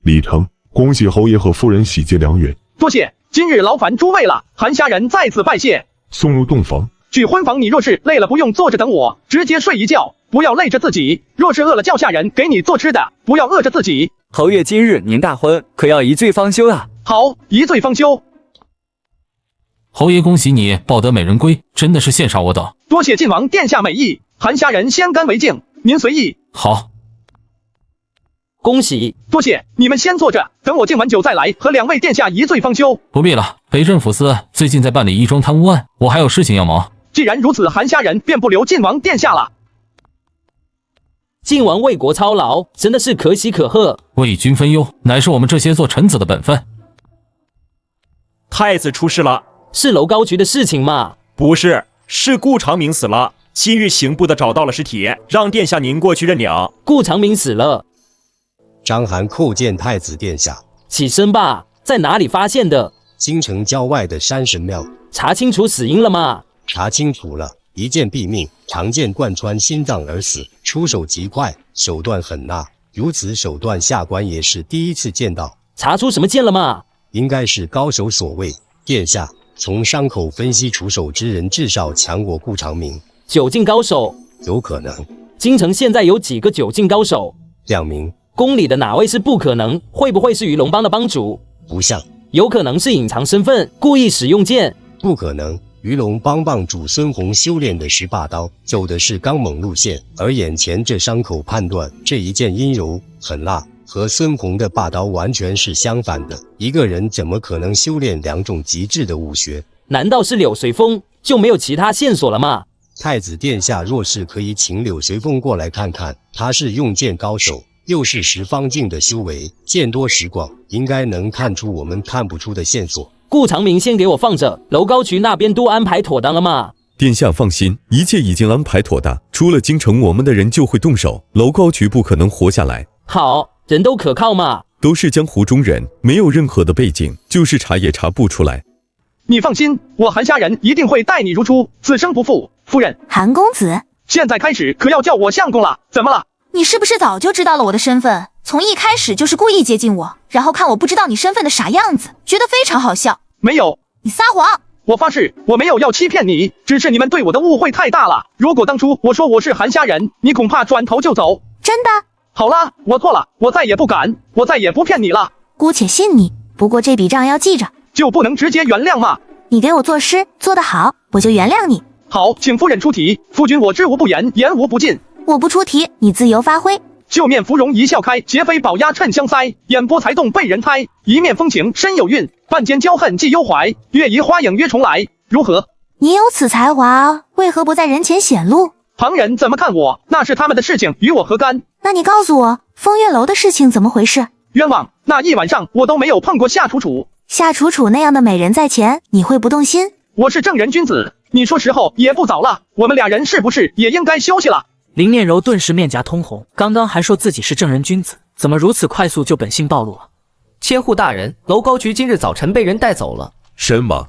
李成，恭喜侯爷和夫人喜结良缘。多谢，今日劳烦诸位了。韩家人在此拜谢。送入洞房。去婚房，你若是累了，不用坐着等我，直接睡一觉，不要累着自己。若是饿了，叫下人给你做吃的，不要饿着自己。侯爷今日您大婚，可要一醉方休啊！好，一醉方休。侯爷恭喜你抱得美人归，真的是羡煞我等。多谢晋王殿下美意，韩家人先干为敬，您随意。好。恭喜！多谢，你们先坐着，等我敬完酒再来和2位殿下一醉方休。不必了，北镇抚司最近在办理一桩贪污案，我还有事情要忙。既然如此，韩家人便不留晋王殿下了。晋王为国操劳，真的是可喜可贺。为君分忧，乃是我们这些做臣子的本分。太子出事了，是楼高局的事情吗？不是，是顾长明死了。今日刑部的找到了尸体，让殿下您过去认领。顾长明死了。章邯叩见太子殿下。起身吧，在哪里发现的？京城郊外的山神庙。查清楚死因了吗？查清楚了，一箭毙命，常见贯穿心脏而死，出手极快，手段狠辣，如此手段下官也是第一次见到。查出什么箭了吗？应该是高手所为。殿下，从伤口分析，出手之人至少强过顾长明。9境高手？有可能。京城现在有几个9境高手？2名。宫里的哪位是不可能？会不会是鱼龙帮的帮主？不像。有可能是隐藏身份，故意使用剑？不可能。鱼龙帮帮主孙红修炼的是霸刀，走的是刚猛路线，而眼前这伤口判断，这一剑阴柔狠辣，和孙红的霸刀完全是相反的。一个人怎么可能修炼2种极致的武学？难道是柳随风？就没有其他线索了吗？太子殿下若是可以请柳随风过来看看，他是用剑高手，又是10方境的修为，见多识广，应该能看出我们看不出的线索。顾长明先给我放着，楼高局那边都安排妥当了吗？殿下放心，一切已经安排妥当，出了京城，我们的人就会动手，楼高局不可能活下来。好，人都可靠吗？都是江湖中人，没有任何的背景，就是查也查不出来。你放心，我韩家人一定会待你如初，此生不负。夫人，韩公子，现在开始可要叫我相公了，怎么了？你是不是早就知道了我的身份？从一开始就是故意接近我，然后看我不知道你身份的傻样子，觉得非常好笑。没有，你撒谎！我发誓，我没有要欺骗你，只是你们对我的误会太大了。如果当初我说我是韩家人，你恐怕转头就走。真的？好啦，我错了，我再也不敢，我再也不骗你了。姑且信你，不过这笔账要记着。就不能直接原谅吗？你给我作诗做得好，我就原谅你。好，请夫人出题。夫君我知无不言，言无不尽。我不出题，你自由发挥。旧面芙蓉一笑开，结飞宝鸭衬香腮。眼波才动被人猜，一面风情深有韵。半间骄恨寄幽怀，月移花影约重来。如何？你有此才华，为何不在人前显露？旁人怎么看我，那是他们的事情，与我何干？那你告诉我，风月楼的事情怎么回事？冤枉，那一晚上我都没有碰过夏楚楚。夏楚楚那样的美人在前，你会不动心？我是正人君子，你说时候也不早了，我们俩人是不是也应该休息了？林念柔顿时面颊通红，刚刚还说自己是正人君子，怎么如此快速就本性暴露了？千户大人，楼高局今日早晨被人带走了。什么？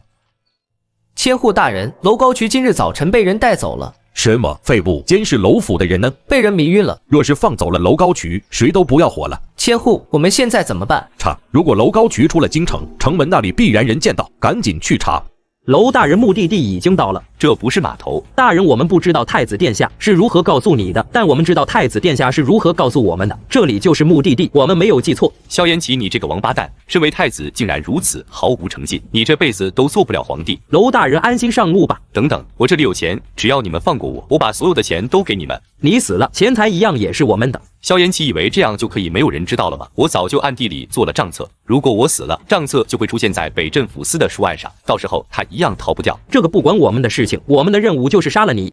千户大人，楼高局今日早晨被人带走了。什么？废物！监视楼府的人呢？被人迷晕了。若是放走了楼高局，谁都不要活了。千户，我们现在怎么办？查！如果楼高局出了京城，城门那里必然人见到，赶紧去查。娄大人，目的地已经到了。这不是码头。大人，我们不知道太子殿下是如何告诉你的，但我们知道太子殿下是如何告诉我们的。这里就是目的地，我们没有记错。萧炎齐，你这个王八蛋，身为太子竟然如此毫无诚信，你这辈子都做不了皇帝。娄大人，安心上路吧。等等，我这里有钱，只要你们放过我，我把所有的钱都给你们。你死了，钱财一样也是我们的。萧炎齐以为这样就可以没有人知道了吗？我早就暗地里做了账册，如果我死了，账册就会出现在北镇抚司的书案上，到时候他一样逃不掉。这个不关我们的事情，我们的任务就是杀了你。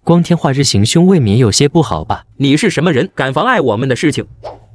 光天化日行凶，未免有些不好吧？你是什么人，敢妨碍我们的事情？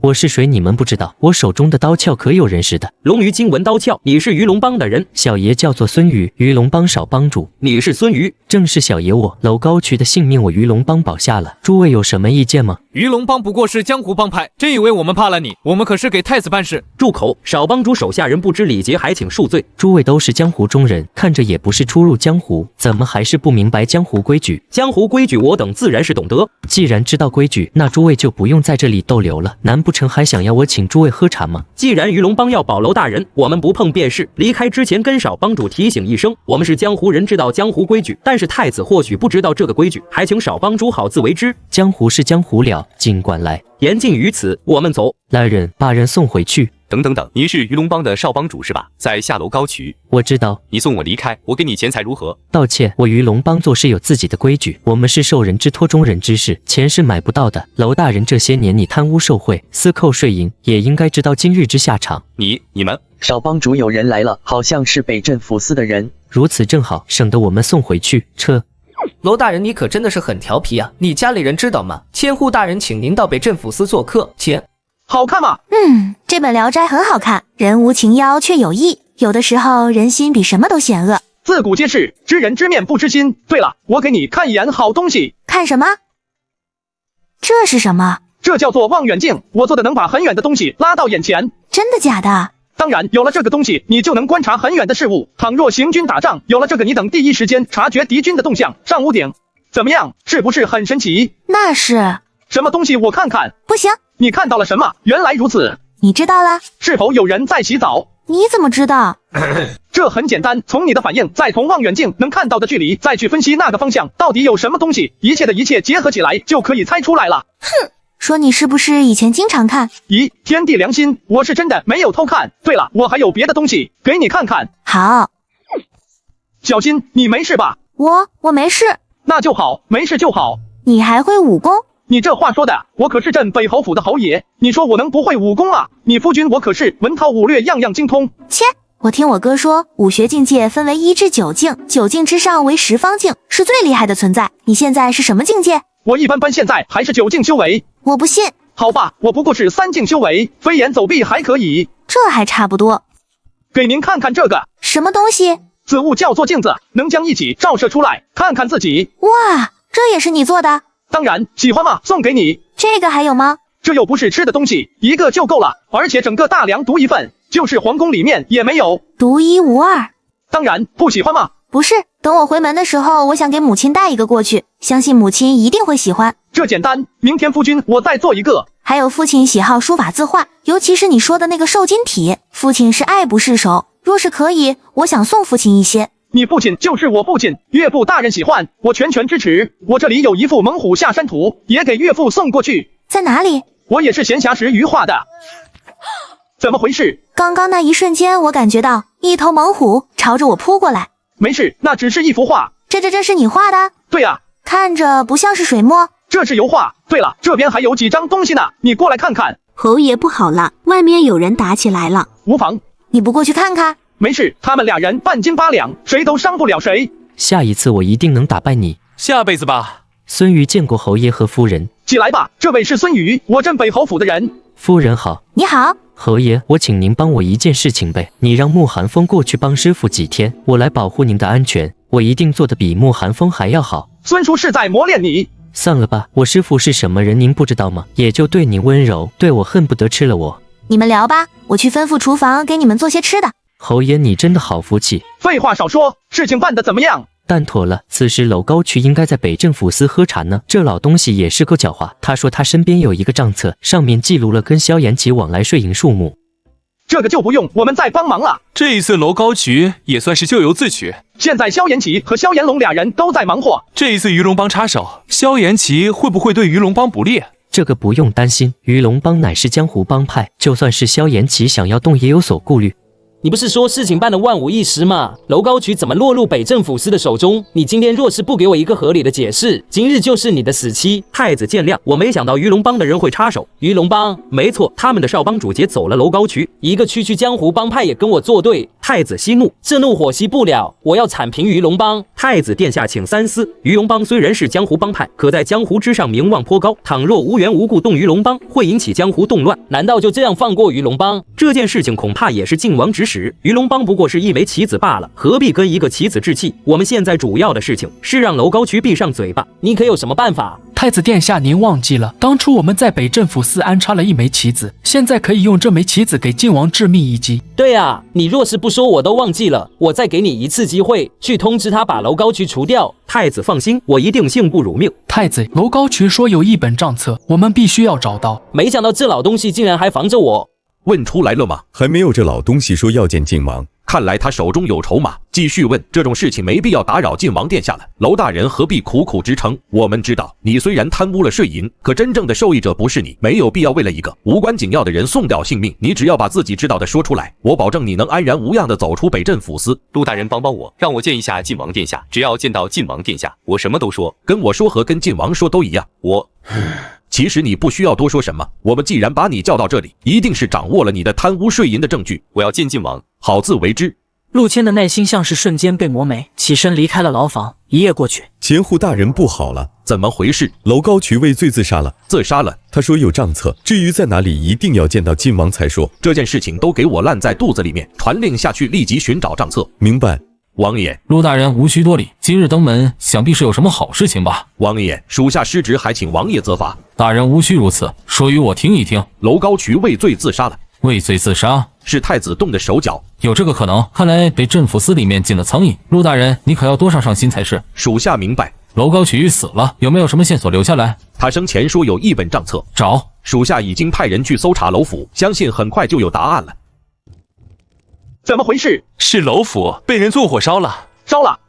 我是谁？你们不知道，我手中的刀鞘可有人识的。龙鱼金纹刀鞘，你是鱼龙帮的人？小爷叫做孙宇，鱼龙帮少帮主。你是孙宇？正是小爷我。娄高渠的性命我鱼龙帮保下了，诸位有什么意见吗？鱼龙帮不过是江湖帮派，真以为我们怕了你？我们可是给太子办事。住口！少帮主手下人不知礼节，还请恕罪。诸位都是江湖中人，看着也不是初入江湖，怎么还是不明白江湖规矩？江湖规矩我等自然是懂得。既然知道规矩，那诸位就不用在这里逗留了。难不成还想要我请诸位喝茶吗？既然鱼龙帮要保娄大人，我们不碰便是。离开之前跟少帮主提醒一声，我们是江湖人，知道江湖规矩，但是太子或许不知道这个规矩，还请少帮主好自为之。江湖是江湖了，尽管来。言尽于此，我们走。来人，把人送回去。等等等，您是鱼龙帮的少帮主是吧？在下楼高渠。我知道。你送我离开，我给你钱财如何？道歉，我鱼龙帮做事有自己的规矩，我们是受人之托，忠人之事，钱是买不到的。娄大人，这些年你贪污受贿，私扣税银，也应该知道今日之下场。你们少帮主有人来了，好像是北镇抚司的人。如此正好，省得我们送回去。撤。娄大人，你可真的是很调皮啊！你家里人知道吗？千户大人请您到北镇抚司做客，钱好看吗？这本《聊斋》很好看，人无情妖却有意，有的时候人心比什么都险恶。自古皆是知人知面不知心。对了，我给你看一眼好东西。看什么？这是什么？这叫做望远镜，我做的能把很远的东西拉到眼前。真的假的？当然，有了这个东西，你就能观察很远的事物。倘若行军打仗，有了这个，你等第一时间察觉敌军的动向。上屋顶，怎么样？是不是很神奇？那是什么东西？我看看。不行。你看到了什么？原来如此。你知道了？是否有人在洗澡？你怎么知道？这很简单，从你的反应，再从望远镜能看到的距离，再去分析那个方向到底有什么东西，一切的一切结合起来，就可以猜出来了。哼，说你是不是以前经常看？咦，天地良心，我是真的没有偷看。对了，我还有别的东西给你看看。好。小心，你没事吧？我没事。那就好，没事就好。你还会武功？你这话说的，我可是镇北侯府的侯爷，你说我能不会武功啊？你夫君我可是文韬武略样样精通。切，我听我哥说，武学境界分为1至9境，9境之上为10方境，是最厉害的存在。你现在是什么境界？我一般般，现在还是9境修为。我不信。好吧，我不过是3境修为，飞檐走壁还可以。这还差不多。给您看看这个。什么东西？此物叫做镜子，能将一己照射出来，看看自己。哇，这也是你做的？当然，喜欢吗？送给你。这个还有吗？这又不是吃的东西，一个就够了，而且整个大梁独一份，就是皇宫里面也没有，独一无二。当然，不喜欢吗？不是，等我回门的时候，我想给母亲带一个过去，相信母亲一定会喜欢。这简单，明天夫君我再做一个。还有父亲喜好书法字画，尤其是你说的那个瘦金体，父亲是爱不释手。若是可以，我想送父亲一些。你父亲就是我父亲，岳父大人喜欢，我全权支持。我这里有一幅猛虎下山图，也给岳父送过去。在哪里？我也是闲暇时余画的。怎么回事？刚刚那一瞬间，我感觉到一头猛虎朝着我扑过来。没事，那只是一幅画。这是你画的？对啊。看着不像是水墨。这是油画。对了，这边还有几张东西呢，你过来看看。侯爷不好了，外面有人打起来了。无妨。你不过去看看？没事，他们俩人半斤8两，谁都伤不了谁。下一次我一定能打败你。下辈子吧。孙瑜见过侯爷和夫人。起来吧，这位是孙瑜，我镇北侯府的人。夫人好。你好。侯爷，我请您帮我一件事情呗。你让慕寒风过去帮师傅几天，我来保护您的安全，我一定做得比慕寒风还要好。孙叔是在磨练你。算了吧，我师傅是什么人您不知道吗？也就对你温柔，对我恨不得吃了我。你们聊吧，我去吩咐厨房给你们做些吃的。侯爷，你真的好福气。废话少说，事情办得怎么样？但妥了，此时娄高渠应该在北镇抚司喝茶呢。这老东西也是够狡猾。他说他身边有一个账册，上面记录了跟萧炎齐往来税银数目。这个就不用我们再帮忙了。这一次楼高局也算是咎由自取。现在萧炎奇和萧炎龙俩人都在忙活，这一次鱼龙帮插手，萧炎奇会不会对鱼龙帮不利？这个不用担心，鱼龙帮乃是江湖帮派，就算是萧炎奇想要动也有所顾虑。你不是说事情办得万无一失吗？楼高局怎么落入北镇抚司的手中？你今天若是不给我一个合理的解释，今日就是你的死期。太子见谅，我没想到鱼龙帮的人会插手。鱼龙帮，没错，他们的少帮主劫走了楼高局，一个区江湖帮派也跟我作对。太子息怒，这怒火熄不了，我要铲平鱼龙帮。太子殿下请三思，鱼龙帮虽然是江湖帮派，可在江湖之上名望颇高，倘若无缘无故动鱼龙帮，会引起江湖动乱。难道就这样放过鱼龙帮？这件事情恐怕也是靖王指使。鱼龙帮不过是一枚棋子罢了，何必跟一个棋子置气？我们现在主要的事情是让楼高局闭上嘴巴。你可有什么办法？太子殿下，您忘记了，当初我们在北镇抚司安插了一枚棋子，现在可以用这枚棋子给靖王致命一击。对啊，你若是不说，我都忘记了。我再给你一次机会，去通知他把楼高局除掉。太子放心，我一定幸不辱命。太子，楼高局说有一本账册，我们必须要找到。没想到这老东西竟然还防着我。问出来了吗？还没有，这老东西说要见靖王，看来他手中有筹码。继续问，这种事情没必要打扰靖王殿下了。楼大人何必苦苦支撑？我们知道你虽然贪污了税银，可真正的受益者不是你，没有必要为了一个无关紧要的人送掉性命。你只要把自己知道的说出来，我保证你能安然无恙的走出北镇抚司。陆大人帮帮我，让我见一下晋王殿下。只要见到晋王殿下，我什么都说。跟我说和跟晋王说都一样。其实你不需要多说什么，我们既然把你叫到这里，一定是掌握了你的贪污税银的证据。我要见晋王，好自为之。陆谦的耐心像是瞬间被磨没，起身离开了牢房。一夜过去，前户大人不好了，怎么回事？楼高渠畏罪自杀了。自杀了？他说有账册，至于在哪里，一定要见到晋王才说。这件事情都给我烂在肚子里面，传令下去，立即寻找账册。明白。王爷，陆大人无需多礼，今日登门，想必是有什么好事情吧？王爷，属下失职，还请王爷责罚。大人无需如此，说与我听一听。楼高渠畏罪自杀了。畏罪自杀？是太子动的手脚。有这个可能，看来北镇抚司里面进了苍蝇。陆大人，你可要多上心才是。属下明白。楼高渠死了，有没有什么线索留下来？他生前说有一本账册，找。属下已经派人去搜查楼府，相信很快就有答案了。怎么回事？是楼府被人纵火烧了。烧了？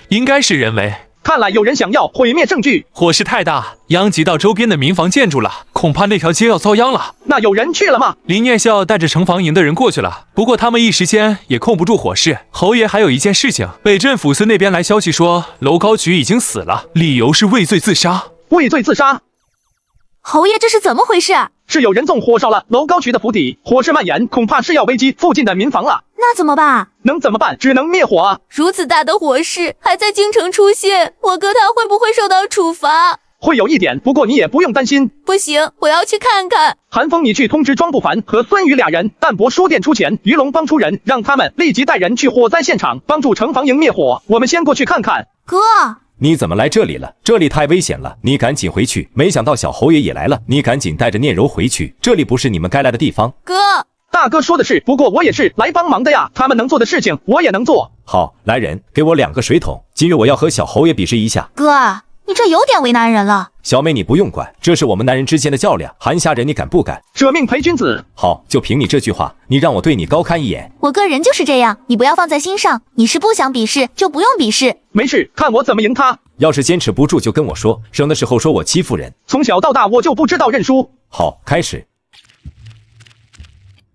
应该是人为。看来有人想要毁灭证据。火势太大，殃及到周边的民房建筑了，恐怕那条街要遭殃了。那有人去了吗？林念孝带着城防营的人过去了，不过他们一时间也控不住火势。侯爷还有一件事情，北镇抚司那边来消息说楼高局已经死了，理由是畏罪自杀。畏罪自杀？侯爷，这是怎么回事？是有人纵火烧了楼高局的府邸，火势蔓延，恐怕是要危及附近的民房了。那怎么办？能怎么办？只能灭火啊！如此大的火势还在京城出现，我哥他会不会受到处罚？会有一点，不过你也不用担心。不行，我要去看看。韩风，你去通知庄不凡和孙宇俩人，淡泊书店出钱，鱼龙帮出人，让他们立即带人去火灾现场，帮助城防营灭火。我们先过去看看。哥，你怎么来这里了？这里太危险了，你赶紧回去。没想到小侯爷也来了，你赶紧带着念柔回去，这里不是你们该来的地方。哥，大哥说的是，不过我也是来帮忙的呀，他们能做的事情我也能做。好，来人，给我2个水桶，今日我要和小侯爷比试一下。哥，你这有点为难人了。小妹你不用管，这是我们男人之间的较量，韩虾人你敢不敢？舍命陪君子。好，就凭你这句话，你让我对你高看一眼。我个人就是这样，你不要放在心上，你是不想比试就不用比试。没事，看我怎么赢他。要是坚持不住就跟我说，省的时候说我欺负人。从小到大我就不知道认输。好，开始。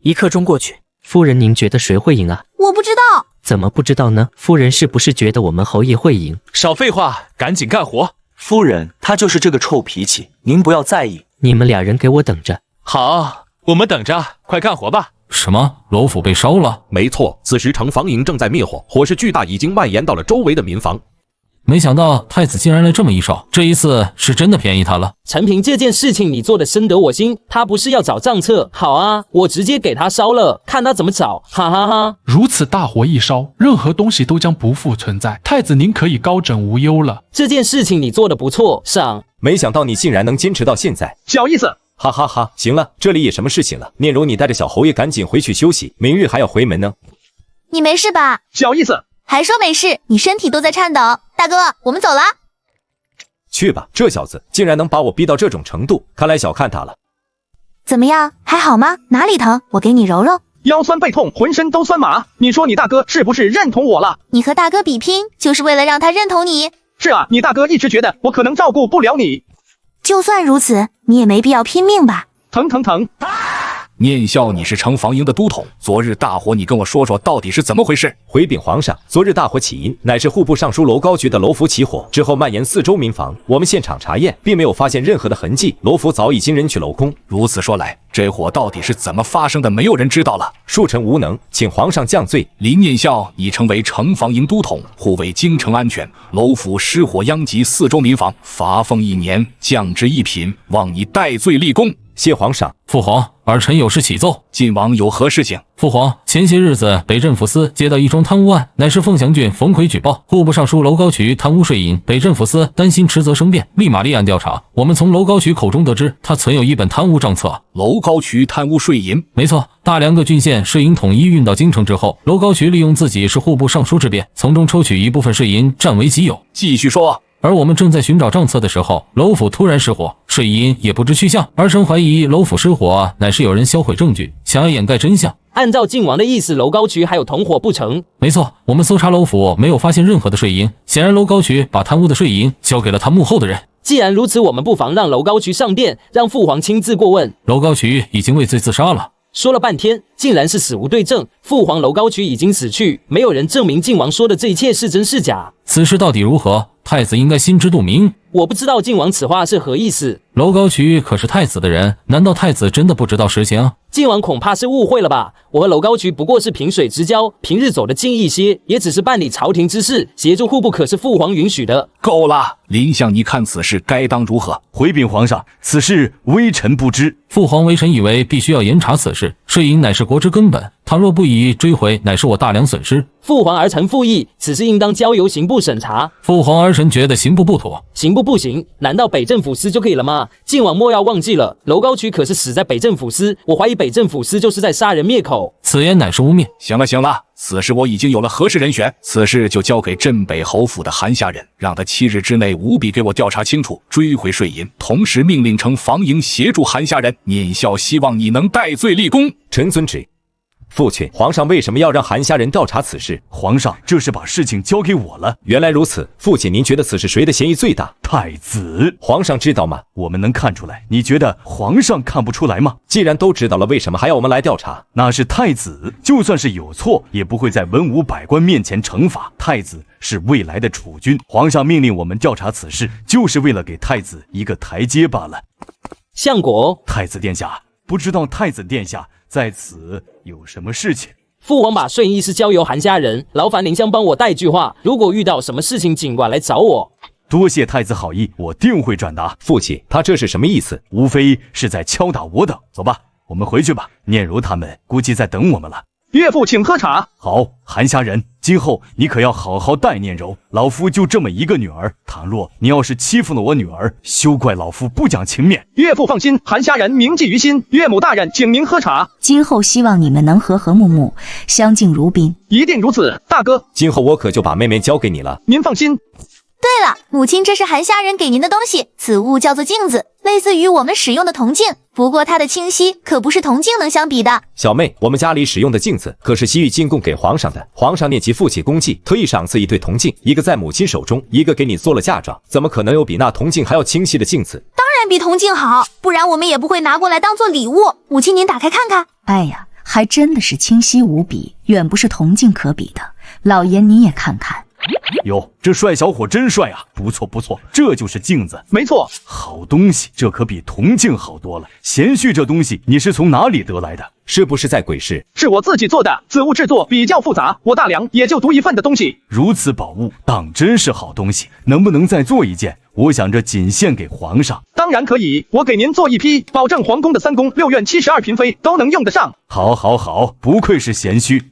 1刻钟过去，夫人您觉得谁会赢啊？我不知道。怎么不知道呢？夫人是不是觉得我们侯爷会赢？少废话，赶紧干活。夫人，他就是这个臭脾气，您不要在意。你们俩人给我等着。好，我们等着，快干活吧。什么？楼府被烧了？没错，此时城防营正在灭火，火势巨大，已经蔓延到了周围的民房。没想到太子竟然来这么一手，这一次是真的便宜他了。陈平，这件事情你做的深得我心，他不是要找账册，好啊，我直接给他烧了，看他怎么找，哈哈哈。如此大火一烧，任何东西都将不复存在，太子您可以高枕无忧了。这件事情你做的不错，上。没想到你竟然能坚持到现在，小意思。哈哈哈，行了，这里也什么事情了？念柔，你带着小侯爷赶紧回去休息，明日还要回门呢。你没事吧？小意思。还说没事，你身体都在颤抖。大哥，我们走了。去吧，这小子竟然能把我逼到这种程度，看来小看他了。怎么样，还好吗？哪里疼？我给你揉揉。腰酸背痛，浑身都酸麻。你说你大哥是不是认同我了？你和大哥比拼，就是为了让他认同你。是啊，你大哥一直觉得我可能照顾不了你。就算如此，你也没必要拼命吧？疼！念孝，你是城防营的都统，昨日大火，你跟我说说到底是怎么回事？回禀皇上，昨日大火起因乃是户部尚书楼高局的楼府起火，之后蔓延4周民房。我们现场查验，并没有发现任何的痕迹，楼府早已经人去楼空。如此说来，这火到底是怎么发生的？没有人知道了。恕臣无能，请皇上降罪。林念孝，你成为城防营都统，护卫京城安全，楼府失火殃及4周民房，罚俸1年，降职1品，望你戴罪立功。谢皇上。父皇，儿臣有事启奏。晋王有何事情？父皇，前些日子北镇抚司接到一桩贪污案，乃是凤翔郡冯奎举报，户部尚书楼高渠贪污税银，北镇抚司担心迟责生变，立马立案调查。我们从楼高渠口中得知，他存有一本贪污账册。楼高渠贪污税银？没错，大2个郡县税银统一运到京城之后，楼高渠利用自己是户部尚书之便，从中抽取一部分税银占为己有。继续说。而我们正在寻找账册的时候，楼府突然失火，税银也不知去向。儿臣怀疑楼府失火乃是有人销毁证据，想要掩盖真相。按照晋王的意思，楼高渠还有同伙不成？没错，我们搜查楼府没有发现任何的税银，显然楼高渠把贪污的税银交给了他幕后的人。既然如此，我们不妨让楼高渠上殿，让父皇亲自过问。楼高渠已经畏罪自杀了。说了半天，竟然是死无对证。父皇楼高渠已经死去，没有人证明晋王说的这一切是真是假。此事到底如何？太子应该心知肚明。我不知道晋王此话是何意思。楼高渠可是太子的人，难道太子真的不知道实情？晋王恐怕是误会了吧？我和楼高渠不过是萍水之交，平日走得近一些，也只是办理朝廷之事，协助户部可是父皇允许的。够了，林相，你看此事该当如何？回禀皇上，此事微臣不知。父皇微臣以为必须要严查此事，税银乃是国之根本，倘若不予追回，乃是我大量损失。父皇儿臣复议，此事应当交由刑部审查。父皇儿臣觉得刑部不妥。刑部不行，难道北镇抚司就可以了吗？晋王莫要忘记了，楼高渠可是死在北镇抚司，我怀疑北镇抚司就是在杀人灭口。此言乃是污蔑。行了，此事我已经有了合适人选，此事就交给镇北侯府的韩下人，让他7日之内务必给我调查清楚，追回税银，同时命令城防营协助韩下人。念孝希望你能戴罪立功。臣遵旨。父亲，皇上为什么要让韩家人调查此事？皇上这是把事情交给我了。原来如此，父亲，您觉得此事谁的嫌疑最大？太子。皇上知道吗？我们能看出来，你觉得皇上看不出来吗？既然都知道了，为什么还要我们来调查？那是太子，就算是有错，也不会在文武百官面前惩罚。太子是未来的储君，皇上命令我们调查此事，就是为了给太子一个台阶罢了。相国，太子殿下，不知道太子殿下在此有什么事情？父皇把税银一事交由韩家人，劳烦林香帮我带句话，如果遇到什么事情，尽管来找我。多谢太子好意，我定会转达。父亲，他这是什么意思？无非是在敲打我等。走吧，我们回去吧。念如他们估计在等我们了。岳父请喝茶。好，韩家人，今后你可要好好待念柔。老夫就这么一个女儿，倘若你要是欺负了我女儿，休怪老夫不讲情面。岳父放心，韩家人铭记于心。岳母大人，请您喝茶。今后希望你们能和和睦睦，相敬如宾。一定如此，大哥。今后我可就把妹妹交给你了。您放心。对了，母亲，这是韩家人给您的东西，此物叫做镜子，类似于我们使用的铜镜，不过它的清晰可不是铜镜能相比的。小妹，我们家里使用的镜子可是西域进贡给皇上的，皇上念及父亲功绩，特意赏赐一对铜镜，一个在母亲手中，一个给你做了嫁妆，怎么可能有比那铜镜还要清晰的镜子？当然比铜镜好，不然我们也不会拿过来当做礼物。母亲，您打开看看。哎呀，还真的是清晰无比，远不是铜镜可比的。老爷你也看看。哟，这帅小伙真帅啊！不错不错，这就是镜子。没错，好东西，这可比铜镜好多了。贤婿，这东西你是从哪里得来的？是不是在鬼市？是我自己做的，此物制作比较复杂，我大梁也就独一份的东西。如此宝物，当真是好东西。能不能再做一件？我想着仅献给皇上。当然可以，我给您做一批，保证皇宫的3宫6院72嫔妃都能用得上。好，好，好，不愧是贤婿。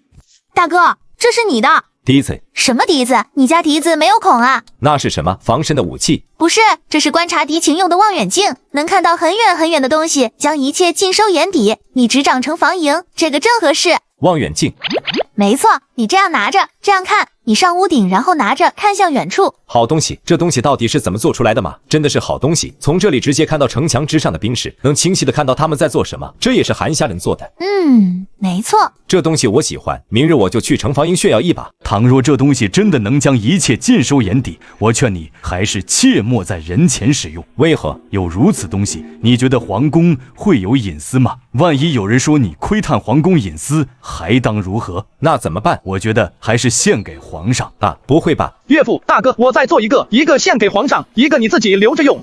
大哥，这是你的。笛子？什么笛子？你家笛子没有孔啊？那是什么？防身的武器？不是，这是观察敌情用的望远镜，能看到很远很远的东西，将一切尽收眼底。你执掌城防营，这个正合适。望远镜？没错，你这样拿着，这样看，你上屋顶，然后拿着看向远处。好东西，这东西到底是怎么做出来的吗？真的是好东西，从这里直接看到城墙之上的兵士，能清晰的看到他们在做什么，这也是韩虾人做的。没错，这东西我喜欢，明日我就去城防营炫耀一把。倘若这东西真的能将一切尽收眼底，我劝你还是切莫在人前使用。为何？有如此东西，你觉得皇宫会有隐私吗？万一有人说你窥探皇宫隐私，还当如何？那怎么办？我觉得还是献给皇上。不会吧？岳父大哥，我再做一个献给皇上，一个你自己留着用。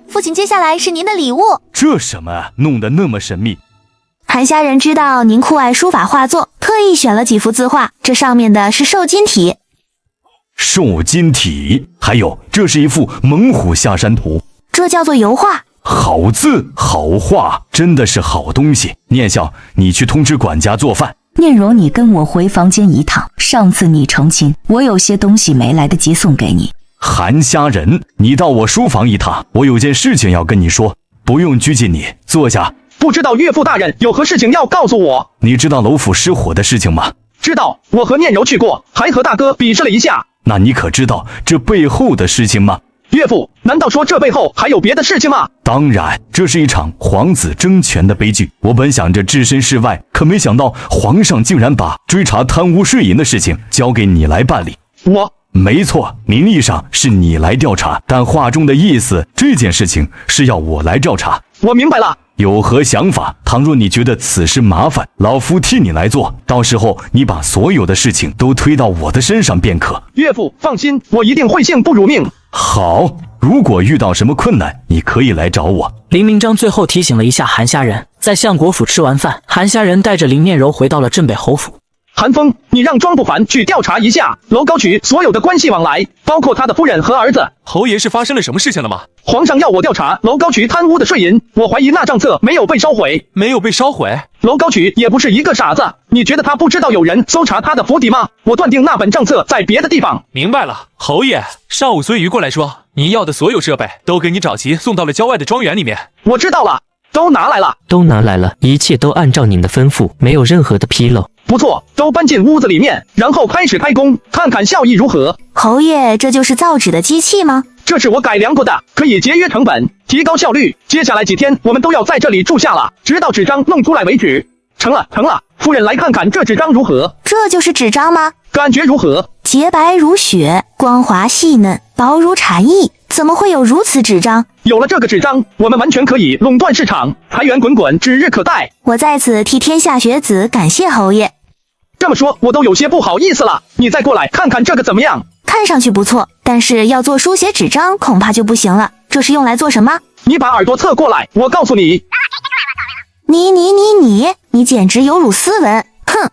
父亲，接下来是您的礼物。这什么啊？弄得那么神秘。韩虾人知道您酷爱书法画作，特意选了几幅字画，这上面的是瘦金体。瘦金体，还有这是一幅猛虎下山图，这叫做油画。好字好画，真的是好东西。念笑，你去通知管家做饭。念柔，你跟我回房间一趟。上次你成亲，我有些东西没来得及送给你。韩虾人，你到我书房一趟，我有件事情要跟你说。不用拘禁你，坐下。不知道岳父大人有何事情要告诉我？你知道楼府失火的事情吗？知道，我和念柔去过，还和大哥比试了一下。那你可知道这背后的事情吗？岳父，难道说这背后还有别的事情吗？当然，这是一场皇子争权的悲剧。我本想着置身事外，可没想到皇上竟然把追查贪污税银的事情交给你来办理。没错，名义上是你来调查，但话中的意思，这件事情是要我来调查。我明白了。有何想法？倘若你觉得此事麻烦，老夫替你来做，到时候你把所有的事情都推到我的身上便可。岳父放心，我一定会幸不辱命。好，如果遇到什么困难，你可以来找我。林明章最后提醒了一下韩虾人，在相国府吃完饭，韩虾人带着林念柔回到了镇北侯府。韩风，你让庄不凡去调查一下楼高举所有的关系往来，包括他的夫人和儿子。侯爷是发生了什么事情了吗？皇上要我调查楼高举贪污的税银，我怀疑那账册没有被烧毁。没有被烧毁？楼高举也不是一个傻子，你觉得他不知道有人搜查他的府邸吗？我断定那本账册在别的地方。明白了，侯爷，上午随余过来说，您要的所有设备都给你找齐，送到了郊外的庄园里面。我知道了，都拿来了。都拿来了，一切都按照您的吩咐，没有任何的纰漏。不错，都搬进屋子里面，然后开始开工，看看效益如何。侯爷，这就是造纸的机器吗？这是我改良过的，可以节约成本，提高效率。接下来几天我们都要在这里住下了，直到纸张弄出来为止。成了，夫人来看看这纸张如何？这就是纸张吗？感觉如何？洁白如雪，光滑细嫩，薄如蝉翼。怎么会有如此纸张？有了这个纸张，我们完全可以垄断市场，财源滚滚，指日可待。我在此替天下学子感谢侯爷。这么说，我都有些不好意思了。你再过来看看这个怎么样？看上去不错，但是要做书写纸张恐怕就不行了。这是用来做什么？你把耳朵侧过来，我告诉你。你简直有辱斯文！哼！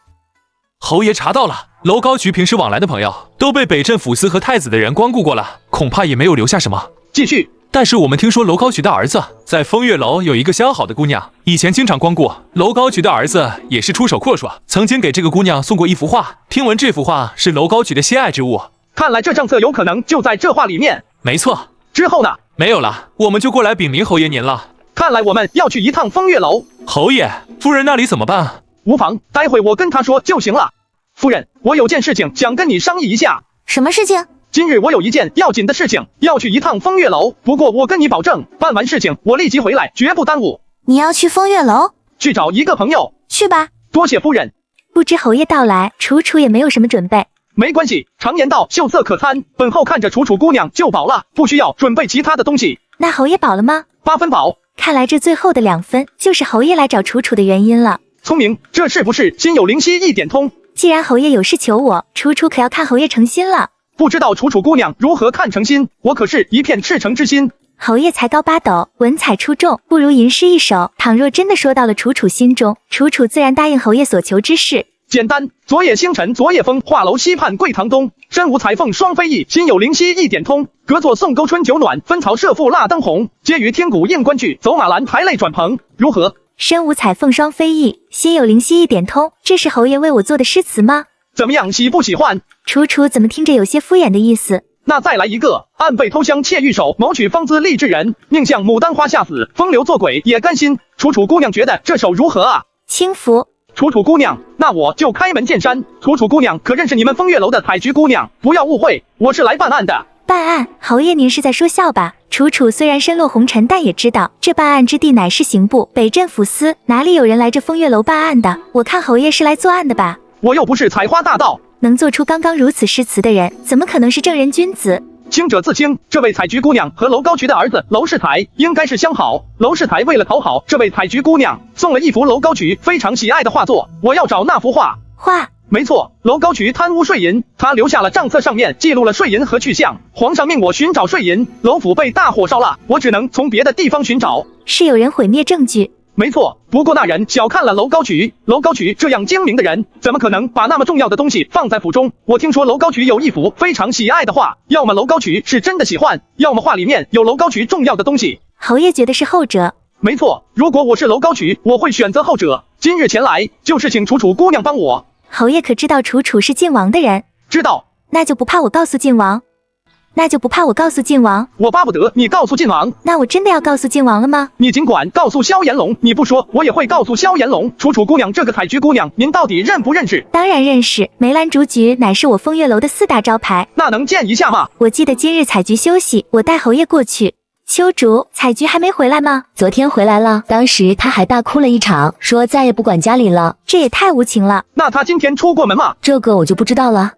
侯爷查到了，楼高举平时往来的朋友都被北镇抚司和太子的人光顾过了，恐怕也没有留下什么。继续。但是我们听说楼高举的儿子在风月楼有一个相好的姑娘，以前经常光顾。楼高举的儿子也是出手阔绰，曾经给这个姑娘送过一幅画，听闻这幅画是楼高举的心爱之物。看来这账册有可能就在这画里面。没错。之后呢？没有了，我们就过来禀明侯爷您了。看来我们要去一趟风月楼。侯爷，夫人那里怎么办？无妨，待会我跟她说就行了。夫人，我有件事情想跟你商议一下。什么事情？今日我有一件要紧的事情，要去一趟风月楼。不过我跟你保证，办完事情我立即回来，绝不耽误。你要去风月楼？去找一个朋友。去吧。多谢夫人。不知侯爷到来，楚楚也没有什么准备。没关系，常言道秀色可餐，本后看着楚楚姑娘就饱了，不需要准备其他的东西。那侯爷饱了吗？8分饱。看来这最后的2分就是侯爷来找楚楚的原因了。聪明，这是不是心有灵犀一点通？既然侯爷有事求我，楚楚可要看侯爷诚心了。不知道楚楚姑娘如何看诚心，我可是一片赤诚之心。侯爷才高8斗，文采出众，不如吟诗一首。倘若真的说到了楚楚心中，楚楚自然答应侯爷所求之事。简单，昨夜星辰昨夜风，画楼西畔桂堂东。身无彩凤双飞翼，心有灵犀一点通。隔座送钩春酒暖，分曹射覆蜡灯红。皆于天鼓应官去，走马兰排泪转蓬。如何？身无彩凤双飞翼，心有灵犀一点通，这是侯爷为我做的诗词吗？怎么样，喜不喜欢？楚楚怎么听着有些敷衍的意思？那再来一个，暗背偷香窃玉手，谋取芳姿励志人。宁向牡丹花下死，风流做鬼也甘心。楚楚姑娘觉得这首如何啊？轻浮。楚楚姑娘，那我就开门见山。楚楚姑娘可认识你们风月楼的采菊姑娘？不要误会，我是来办案的。办案？侯爷您是在说笑吧？楚楚虽然身落红尘，但也知道这办案之地乃是刑部北镇抚司，哪里有人来这风月楼办案的？我看侯爷是来作案的吧？我又不是采花大盗，能做出刚刚如此诗词的人，怎么可能是正人君子？清者自清，这位采菊姑娘和楼高渠的儿子楼世才应该是相好。楼世才为了讨好这位采菊姑娘，送了一幅楼高渠非常喜爱的画作，我要找那幅画。画？没错，楼高渠贪污税银，他留下了账册，上面记录了税银和去向。皇上命我寻找税银，楼府被大火烧了，我只能从别的地方寻找。是有人毁灭证据？没错，不过那人小看了楼高渠。楼高渠这样精明的人，怎么可能把那么重要的东西放在府中？我听说楼高渠有一幅非常喜爱的画，要么楼高渠是真的喜欢，要么画里面有楼高渠重要的东西。侯爷觉得是后者。没错，如果我是楼高渠，我会选择后者。今日前来就是请楚楚姑娘帮我。侯爷可知道楚楚是晋王的人？知道。那就不怕我告诉晋王？我巴不得你告诉晋王。那我真的要告诉晋王了吗？你尽管告诉萧炎龙，你不说我也会告诉萧炎龙。楚楚姑娘这个采菊姑娘，您到底认不认识？当然认识，梅兰竹菊乃是我风月楼的4大招牌。那能见一下吗？我记得今日采菊休息，我带侯爷过去。秋竹，采菊还没回来吗？昨天回来了，当时他还大哭了一场，说再也不管家里了。这也太无情了。那他今天出过门吗？这个我就不知道了。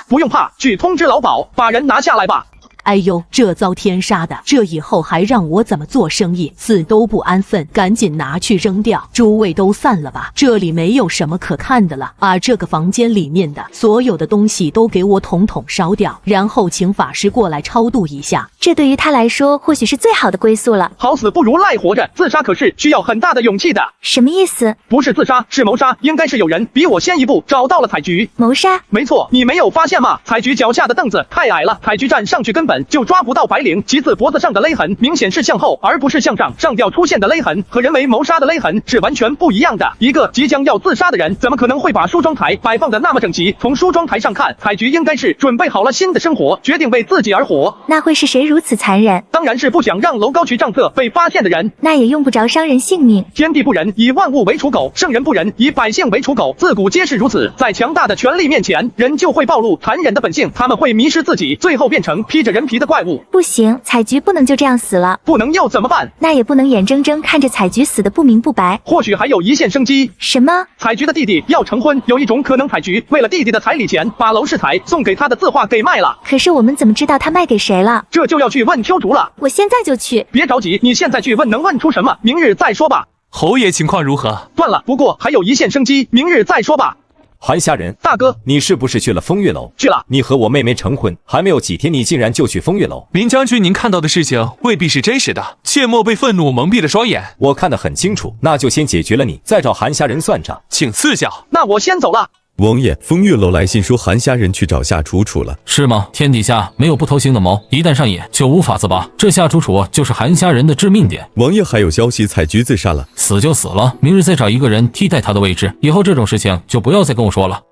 不用怕，去通知老鸨，把人拿下来吧。哎呦，这遭天杀的，这以后还让我怎么做生意？死都不安分，赶紧拿去扔掉。诸位都散了吧，这里没有什么可看的了。把这个房间里面的所有的东西都给我统统烧掉，然后请法师过来超度一下。这对于他来说，或许是最好的归宿了。好死不如赖活着，自杀可是需要很大的勇气的。什么意思？不是自杀，是谋杀。应该是有人比我先一步找到了采菊。谋杀？没错，你没有发现吗？采菊脚下的凳子太矮了，采菊站上去根本就抓不到白绫。其次，脖子上的勒痕明显是向后而不是向上，上吊出现的勒痕和人为谋杀的勒痕是完全不一样的。一个即将要自杀的人，怎么可能会把梳妆台摆放的那么整齐？从梳妆台上看，采菊应该是准备好了新的生活，决定为自己而活。那会是谁如此残忍？当然是不想让楼高渠账册被发现的人。那也用不着伤人性命。天地不仁，以万物为刍狗；圣人不仁，以百姓为刍狗。自古皆是如此。在强大的权力面前，人就会暴露残忍的本性，他们会迷失自己，最后变成披着人皮的怪物。不行，采菊不能就这样死了。不能又怎么办？那也不能眼睁睁看着采菊死得不明不白。或许还有一线生机。什么？采菊的弟弟要成婚，有一种可能，采菊为了弟弟的彩礼钱，把楼世才送给他的字画给卖了。可是我们怎么知道他卖给谁了？这就要去问秋竹了。我现在就去。别着急，你现在去问能问出什么？明日再说吧。侯爷情况如何？断了，不过还有一线生机，明日再说吧。韩虾仁，大哥，你是不是去了风月楼？去了。你和我妹妹成婚还没有几天，你竟然就去风月楼？林将军，您看到的事情未必是真实的，切莫被愤怒蒙蔽了双眼。我看得很清楚，那就先解决了你，再找韩虾仁算账。请赐教。那我先走了。王爷，风月楼来信说韩虾仁去找夏楚楚了。是吗？天底下没有不偷腥的猫，一旦上瘾就无法自拔。这夏楚楚就是韩虾仁的致命点。王爷还有消息，采菊自杀了。死就死了，明日再找一个人替代他的位置。以后这种事情就不要再跟我说了。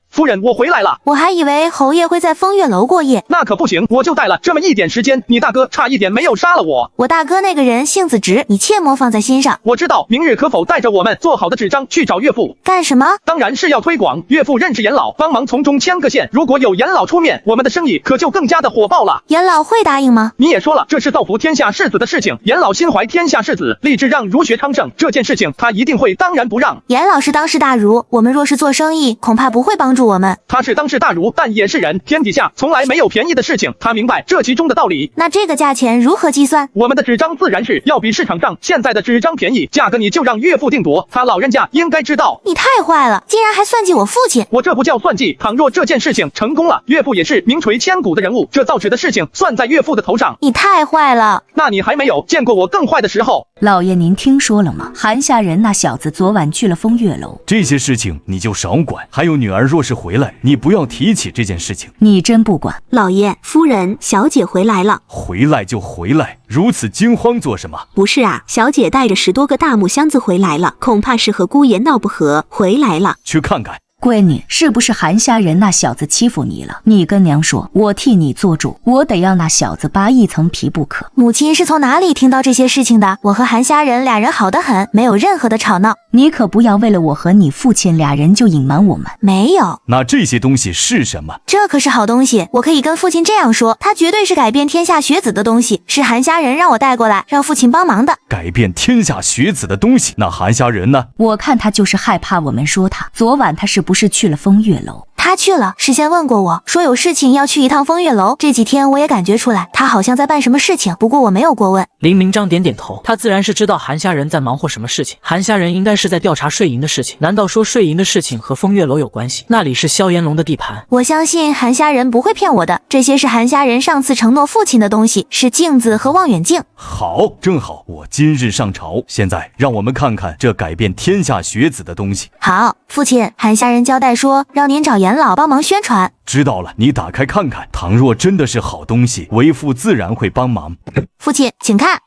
夫人，我回来了。我还以为侯爷会在风月楼过夜。那可不行，我就带了这么一点时间，你大哥差一点没有杀了我。我大哥那个人性子直，你切莫放在心上。我知道，明日可否带着我们做好的纸张去找岳父？干什么？当然是要推广岳父认识严老，帮忙从中牵个线。如果有严老出面，我们的生意可就更加的火爆了。严老会答应吗？你也说了，这是造福天下士子的事情。严老心怀天下士子，立志让儒学昌盛，这件事情他一定会当仁不让。严老是当世大儒，我们若是做生意，恐怕不会帮助我们。他是当世大儒，但也是人，天底下从来没有便宜的事情，他明白这其中的道理。那这个价钱如何计算？我们的纸张自然是要比市场上现在的纸张便宜，价格你就让岳父定夺，他老人家应该知道。你太坏了，竟然还算计我父亲！我这不叫算计，倘若这件事情成功了，岳父也是名垂千古的人物，这造纸的事情算在岳父的头上。你太坏了，那你还没有见过我更坏的时候。老爷您听说了吗？韩下人那小子昨晚去了风月楼。这些事情你就少管，还有女儿若是回来，你不要提起这件事情。你真不管？老爷，夫人，小姐回来了。回来就回来，如此惊慌做什么？不是啊，小姐带着10多个大木箱子回来了，恐怕是和姑爷闹不和，回来了。去看看。闺女，是不是韩虾人那小子欺负你了？你跟娘说，我替你做主，我得要那小子扒一层皮不可。母亲是从哪里听到这些事情的？我和韩虾人俩人好得很，没有任何的吵闹。你可不要为了我和你父亲俩人就隐瞒我们。没有。那这些东西是什么？这可是好东西，我可以跟父亲这样说，它绝对是改变天下学子的东西，是韩虾人让我带过来，让父亲帮忙的。改变天下学子的东西？那韩虾人呢？我看他就是害怕我们说他。昨晚他是不是去了风月楼？他去了，事先问过我，说有事情要去一趟风月楼。这几天我也感觉出来，他好像在办什么事情，不过我没有过问。林明章点点头，他自然是知道韩虾人在忙活什么事情。韩虾人应该是在调查税银的事情，难道说税银的事情和风月楼有关系？那里是萧炎龙的地盘。我相信韩虾人不会骗我的，这些是韩虾人上次承诺父亲的东西，是镜子和望远镜。好，正好我今日上朝，现在让我们看看这改变天下学子的东西。好，父亲，韩虾人交代说让您找严老帮忙宣传。知道了，你打开看看，倘若真的是好东西，为父自然会帮忙。父亲，请看，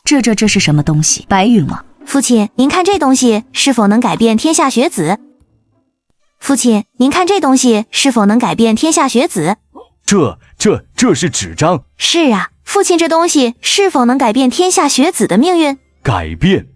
这是什么东西？白玉吗？父亲，您看这东西是否能改变天下学子？父亲，您看这东西是否能改变天下学子？这是纸张。是啊，父亲，这东西是否能改变天下学子的命运？改变，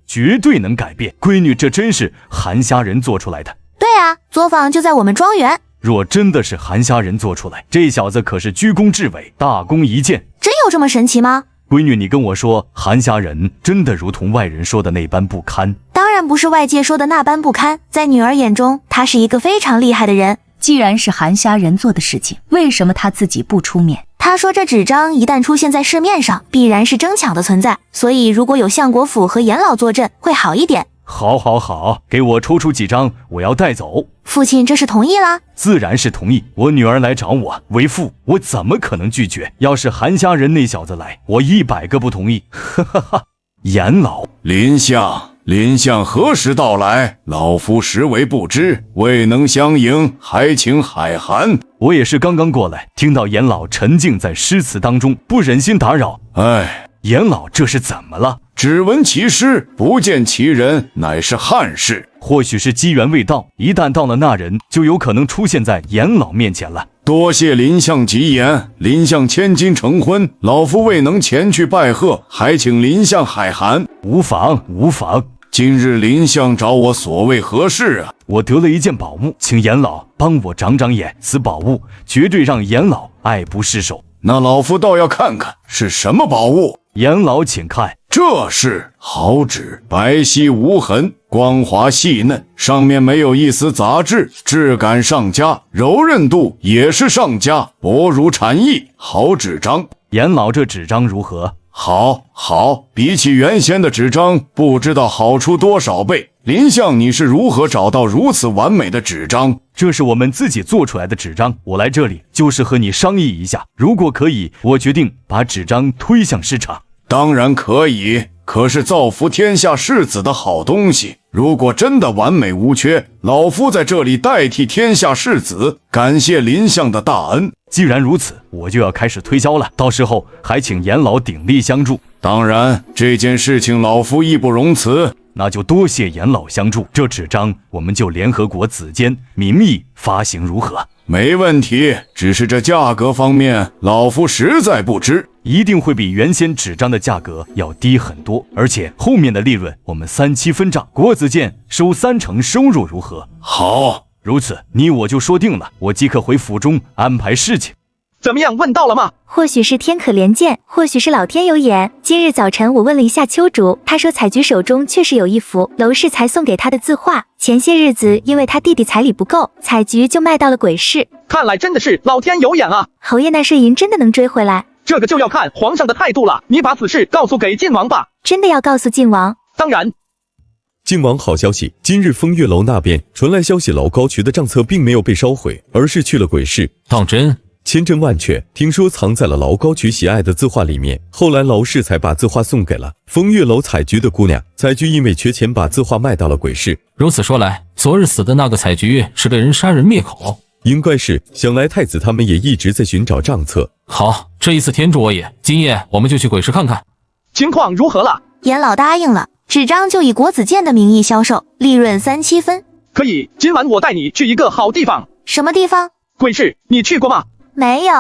绝对能改变。闺女，这真是韩虾人做出来的。对啊，作坊就在我们庄园。若真的是韩虾人做出来，这小子可是居功至伟，大功一件。真有这么神奇吗？闺女，你跟我说，韩虾人真的如同外人说的那般不堪？当然不是外界说的那般不堪，在女儿眼中，他是一个非常厉害的人。既然是韩虾人做的事情，为什么他自己不出面？他说这纸张一旦出现在市面上，必然是争抢的存在，所以如果有相国府和严老坐镇，会好一点。好，给我抽出几张，我要带走。父亲这是同意啦？自然是同意。我女儿来找我，为父，我怎么可能拒绝？要是韩虾人那小子来，我100个不同意。哈哈哈！严老，林相何时到来？老夫实为不知，未能相迎，还请海涵。我也是刚刚过来，听到严老沉浸在诗词当中，不忍心打扰。严老这是怎么了？只闻其诗，不见其人，乃是汉室。或许是机缘未到，一旦到了那人，就有可能出现在严老面前了。多谢林相吉言，林相千金成婚，老夫未能前去拜贺，还请林相海涵。无妨。今日林相找我所谓何事啊？我得了一件宝物，请严老帮我长长眼，此宝物绝对让严老爱不释手。那老夫倒要看看是什么宝物。严老请看，这是好纸，白皙无痕，光滑细嫩，上面没有一丝杂质，质感上佳，柔韧度也是上佳，薄如蝉翼，好纸张。严老这纸张如何？好，比起原先的纸张，不知道好出多少倍。林相，你是如何找到如此完美的纸张？这是我们自己做出来的纸张，我来这里就是和你商议一下，如果可以，我决定把纸张推向市场。当然可以，可是造福天下士子的好东西，如果真的完美无缺，老夫在这里代替天下士子，感谢林相的大恩。既然如此，我就要开始推销了，到时候还请严老鼎力相助。当然，这件事情老夫义不容辞。那就多谢严老相助，这纸张我们就联合国子监名义发行如何？没问题，只是这价格方面，老夫实在不知。一定会比原先纸张的价格要低很多，而且后面的利润我们3-7分账，国子监收30%收入如何？好，如此你我就说定了，我即刻回府中安排事情。怎么样，问到了吗？或许是天可怜见，或许是老天有眼。今日早晨我问了一下秋竹，他说采菊手中确实有一幅娄氏才送给他的字画，前些日子因为他弟弟彩礼不够，采菊就卖到了鬼市。看来真的是老天有眼啊！侯爷那税银真的能追回来？这个就要看皇上的态度了，你把此事告诉给晋王吧。真的要告诉晋王？当然。晋王好消息，今日风月楼那边传来消息，老高渠的账册并没有被烧毁，而是去了鬼市。当真？千真万确，听说藏在了老高渠喜爱的字画里面，后来娄氏才把字画送给了风月楼采菊的姑娘。采菊因为缺钱，把字画卖到了鬼市。如此说来，昨日死的那个采菊是被人杀人灭口？应该是，想来太子他们也一直在寻找账册。好，这一次天助我也，今夜我们就去鬼市看看。情况如何了？严老答应了，纸张就以国子监的名义销售，利润3-7分。可以，今晚我带你去一个好地方。什么地方？鬼市，你去过吗？没有。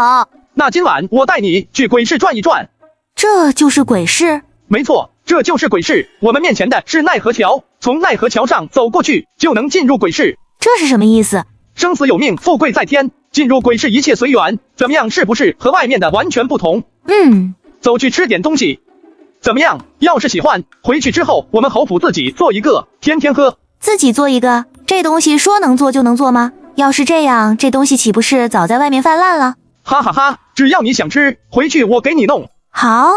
那今晚我带你去鬼市转一转。这就是鬼市？没错，这就是鬼市。我们面前的是奈何桥，从奈何桥上走过去就能进入鬼市。这是什么意思？生死有命，富贵在天。进入鬼市一切随缘，怎么样？是不是和外面的完全不同？走去吃点东西，怎么样？要是喜欢，回去之后我们侯府自己做一个，天天喝。自己做一个？这东西说能做就能做吗？要是这样，这东西岂不是早在外面泛滥了？哈哈哈，只要你想吃，回去我给你弄。好。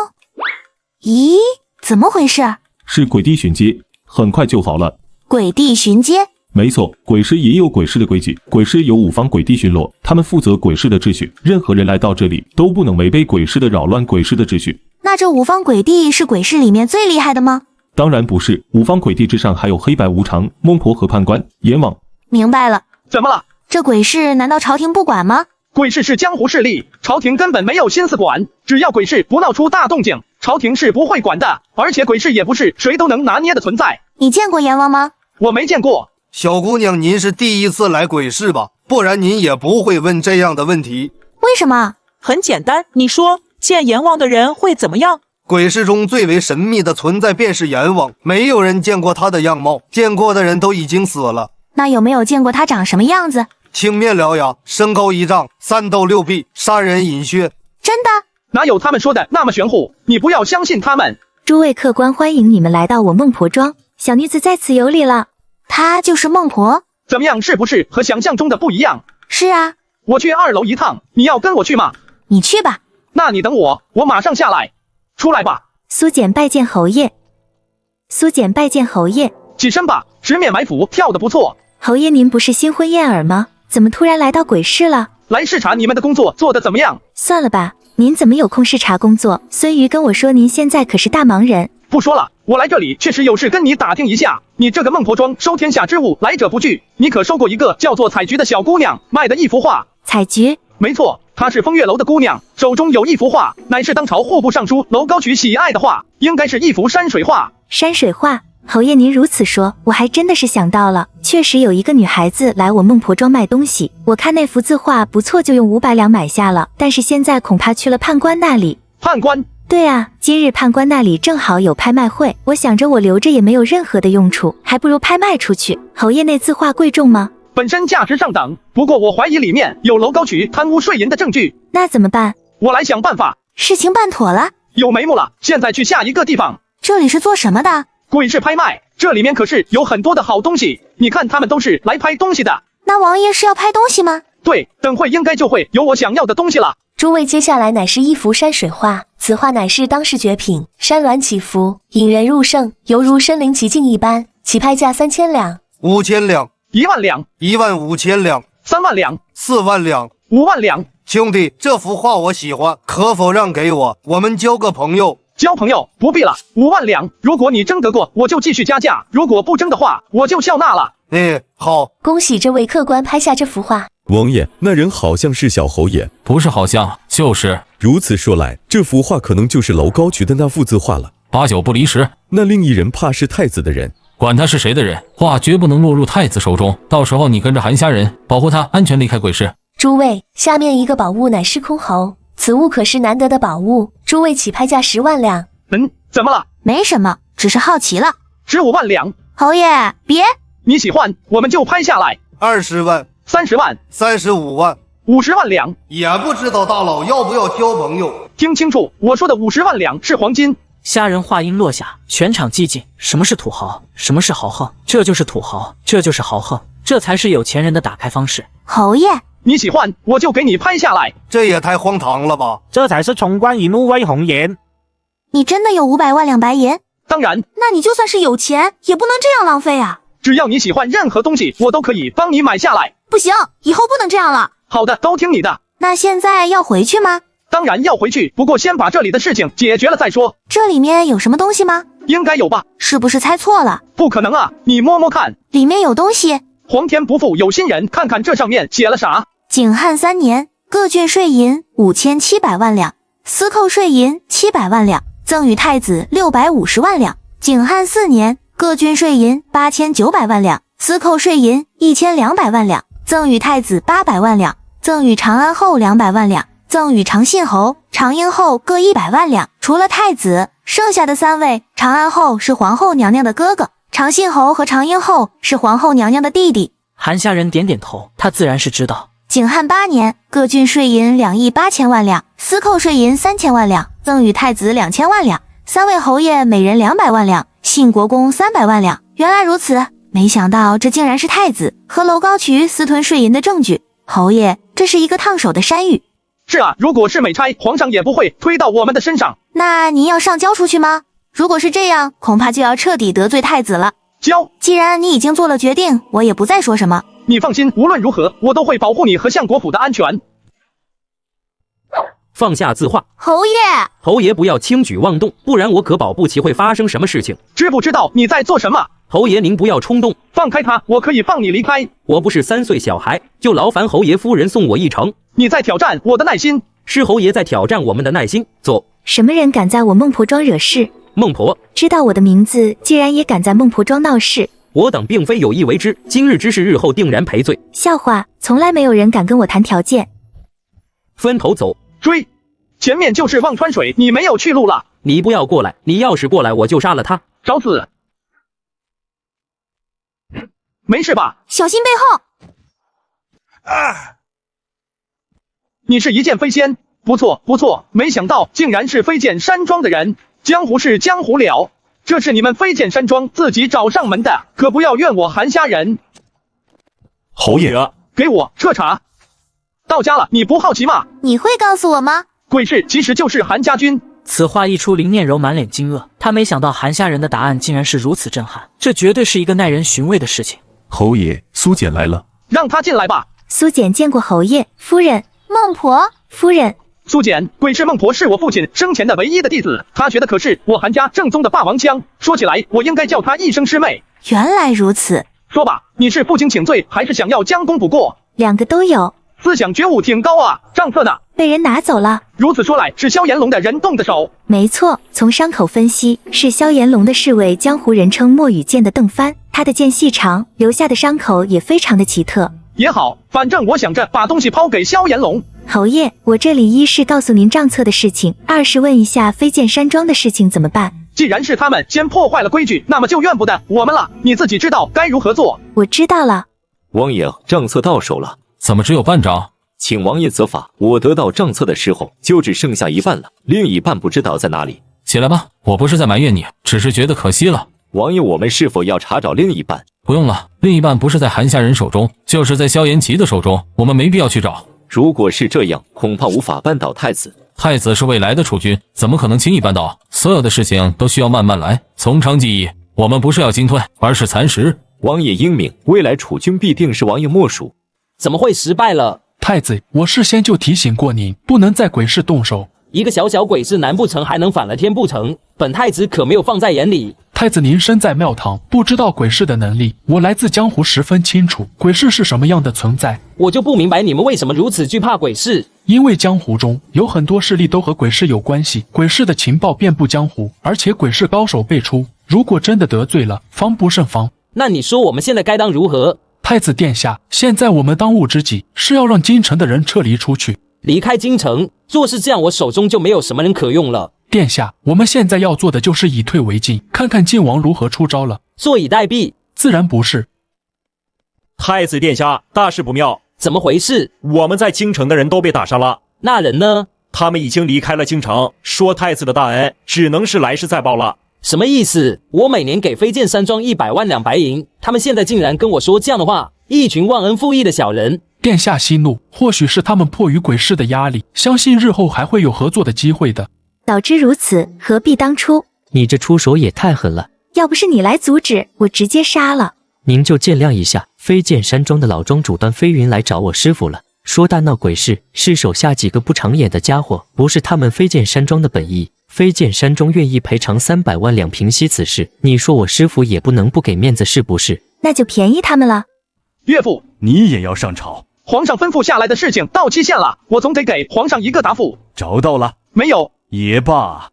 咦，怎么回事？是鬼地巡街，很快就好了。鬼地巡街？没错，鬼市也有鬼市的规矩。鬼市有5方鬼地巡逻，他们负责鬼市的秩序。任何人来到这里都不能违背鬼市的，扰乱鬼市的秩序。那这5方鬼地是鬼市里面最厉害的吗？当然不是，5方鬼地之上还有黑白无常、孟婆和判官、阎王。明白了。怎么了？这鬼市难道朝廷不管吗？鬼市是江湖势力，朝廷根本没有心思管。只要鬼市不闹出大动静，朝廷是不会管的。而且鬼市也不是谁都能拿捏的存在。你见过阎王吗？我没见过。小姑娘，您是第一次来鬼市吧？不然您也不会问这样的问题。为什么？很简单，你说见阎王的人会怎么样？鬼市中最为神秘的存在便是阎王，没有人见过他的样貌，见过的人都已经死了。那有没有见过他长什么样子？青面獠牙，身高1丈，3斗6臂，杀人饮血。真的？哪有他们说的那么玄乎？你不要相信他们。诸位客官，欢迎你们来到我孟婆庄，小女子在此有礼了。她就是孟婆？怎么样，是不是和想象中的不一样？是啊。我去2楼一趟，你要跟我去吗？你去吧。那你等我，我马上下来。出来吧。苏简拜见侯爷。苏简拜见侯爷。起身吧，十面埋伏跳得不错。侯爷，您不是新婚燕尔吗？怎么突然来到鬼市了？来视察你们的工作做得怎么样？算了吧，您怎么有空视察工作？孙瑜跟我说您现在可是大忙人。不说了，我来这里确实有事跟你打听一下。你这个孟婆庄收天下之物，来者不拒。你可收过一个叫做彩菊的小姑娘卖的一幅画？彩菊？没错，她是风月楼的姑娘，手中有一幅画，乃是当朝户部尚书楼高渠喜爱的画，应该是一幅山水画。山水画？侯爷您如此说，我还真的是想到了，确实有一个女孩子来我孟婆庄卖东西，我看那幅字画不错，就用500两买下了，但是现在恐怕去了判官那里。判官？对啊，今日判官那里正好有拍卖会，我想着我留着也没有任何的用处，还不如拍卖出去。侯爷那字画贵重吗？本身价值上等，不过我怀疑里面有楼高渠贪污税银的证据。那怎么办？我来想办法。事情办妥了，有眉目了，现在去下一个地方。这里是做什么的？鬼市拍卖，这里面可是有很多的好东西，你看他们都是来拍东西的。那王爷是要拍东西吗？对，等会应该就会有我想要的东西了。诸位，接下来乃是一幅山水画，此画乃是当世绝品，山峦起伏，引人入胜，犹如身临其境一般。起拍价3000两、5000两、1万两、15000两、3万两、4万两、5万两。兄弟，这幅画我喜欢，可否让给我？我们交个朋友。交朋友不必了，5万两，如果你争得过，我就继续加价；如果不争的话，我就笑纳了。好。恭喜这位客官拍下这幅画。王爷，那人好像是小侯爷。不是好像，就是。如此说来，这幅画可能就是楼高渠的那幅字画了。8九不离10。那另一人怕是太子的人，管他是谁的人，画绝不能落入太子手中。到时候你跟着韩虾人，保护他安全离开鬼市。诸位，下面一个宝物乃是箜篌，此物可是难得的宝物，诸位起拍价10万两。怎么了？没什么，只是好奇了。值5万两。侯爷，别！你喜欢，我们就拍下来。20万、30万、35万、50万两。也不知道大佬要不要交朋友。听清楚，我说的50万两是黄金。虾人话音落下，全场寂静。什么是土豪？什么是豪横？这就是土豪，这就是豪横，这才是有钱人的打开方式。侯爷，你喜欢，我就给你拍下来。这也太荒唐了吧！这才是冲冠一怒为红颜。你真的有500万两白银？当然。那你就算是有钱，也不能这样浪费啊！只要你喜欢任何东西，我都可以帮你买下来。不行，以后不能这样了。好的，都听你的。那现在要回去吗？当然要回去，不过先把这里的事情解决了再说。这里面有什么东西吗？应该有吧？是不是猜错了？不可能啊，你摸摸看。里面有东西。皇天不负有心人，看看这上面写了啥。景汉3年，各郡税银5700万两，私扣税银700万两，赠与太子650万两。景汉4年，各郡税银8900万两，私扣税银1200万两，赠与太子800万两，赠与长安后200万两，赠与长信侯、长英后各100万两。除了太子，剩下的3位，长安后是皇后娘娘的哥哥，长信侯和长英后是皇后娘娘的弟弟。韩家人点点头，他自然是知道。景汉8年，各郡税银2亿8千万两，私扣税银3000万两，赠与太子2000万两，3位侯爷每人200万两，信国公300万两。原来如此，没想到这竟然是太子和楼高渠私吞税银的证据。侯爷，这是一个烫手的山芋。是啊，如果是美差，皇上也不会推到我们的身上。那您要上交出去吗？如果是这样，恐怕就要彻底得罪太子了。交！既然你已经做了决定，我也不再说什么。你放心，无论如何，我都会保护你和相国府的安全。放下字画，侯爷！侯爷不要轻举妄动，不然我可保不齐会发生什么事情。知不知道你在做什么？侯爷您不要冲动，放开他，我可以放你离开。我不是3岁小孩，就劳烦侯爷夫人送我一程。你在挑战我的耐心。是侯爷在挑战我们的耐心。走。什么人敢在我孟婆庄惹事？孟婆知道我的名字，竟然也敢在孟婆庄闹事。我等并非有意为之，今日之事日后定然赔罪。笑话，从来没有人敢跟我谈条件。分头走，追！前面就是忘川水，你没有去路了。你不要过来，你要是过来，我就杀了他。找死！没事吧？小心背后！啊！你是一剑飞仙，不错不错，没想到竟然是飞剑山庄的人。江湖是江湖了，这是你们飞剑山庄自己找上门的，可不要怨我韩家人。侯爷，给我彻查！到家了，你不好奇吗？你会告诉我吗？鬼市其实就是韩家军。此话一出，林念柔满脸惊愕，他没想到韩家人的答案竟然是如此震撼，这绝对是一个耐人寻味的事情。侯爷，苏简来了，让他进来吧。苏简见过侯爷夫人。孟婆夫人。苏简，鬼市孟婆是我父亲生前的唯一的弟子，他学的可是我韩家正宗的霸王枪。说起来，我应该叫他一声师妹。原来如此。说吧，你是负荆请罪，还是想要将功补过？2个都有。思想觉悟挺高啊，账册呢？被人拿走了。如此说来，是萧炎龙的人动的手。没错，从伤口分析，是萧炎龙的侍卫，江湖人称墨羽剑的邓帆。他的剑细长，留下的伤口也非常的奇特。也好，反正我想着把东西抛给萧炎龙。侯爷，我这里一是告诉您账册的事情，二是问一下飞剑山庄的事情怎么办。既然是他们先破坏了规矩，那么就怨不得我们了。你自己知道该如何做。我知道了。王爷，账册到手了。怎么只有半张？请王爷责罚。我得到账册的时候，就只剩下一半了，另一半不知道在哪里。起来吧，我不是在埋怨你，只是觉得可惜了。王爷，我们是否要查找另一半？不用了，另一半不是在韩家人手中，就是在萧炎齐的手中，我们没必要去找。如果是这样，恐怕无法扳倒太子。太子是未来的储君，怎么可能轻易扳倒？所有的事情都需要慢慢来，从长计议。我们不是要进退，而是蚕食。王爷英明，未来储君必定是王爷莫属。怎么会失败了？太子，我事先就提醒过您，不能在鬼市动手。一个小小鬼市，难不成还能反了天不成？本太子可没有放在眼里。太子您身在庙堂，不知道鬼市的能力。我来自江湖，十分清楚鬼市是什么样的存在。我就不明白你们为什么如此惧怕鬼市。因为江湖中有很多势力都和鬼市有关系，鬼市的情报遍布江湖，而且鬼市高手辈出。如果真的得罪了，防不胜防。那你说我们现在该当如何？太子殿下，现在我们当务之急是要让京城的人撤离出去。离开京城？若是这样，我手中就没有什么人可用了。殿下，我们现在要做的就是以退为进，看看晋王如何出招了。坐以待毙？自然不是。太子殿下，大事不妙！怎么回事？我们在京城的人都被打伤了。那人呢？他们已经离开了京城，说太子的大恩只能是来世再报了。什么意思？我每年给飞剑山庄100万两白银，他们现在竟然跟我说这样的话，一群忘恩负义的小人。殿下息怒，或许是他们迫于鬼市的压力，相信日后还会有合作的机会的。早知如此，何必当初？你这出手也太狠了！要不是你来阻止，我直接杀了。您就见谅一下，飞剑山庄的老庄主段飞云来找我师傅了，说大闹鬼市是手下几个不长眼的家伙，不是他们飞剑山庄的本意。飞剑山庄愿意赔偿300万两平息此事，你说我师傅也不能不给面子是不是？那就便宜他们了。岳父，你也要上朝？皇上吩咐下来的事情到期限了，我总得给皇上一个答复。找到了？没有。也罢。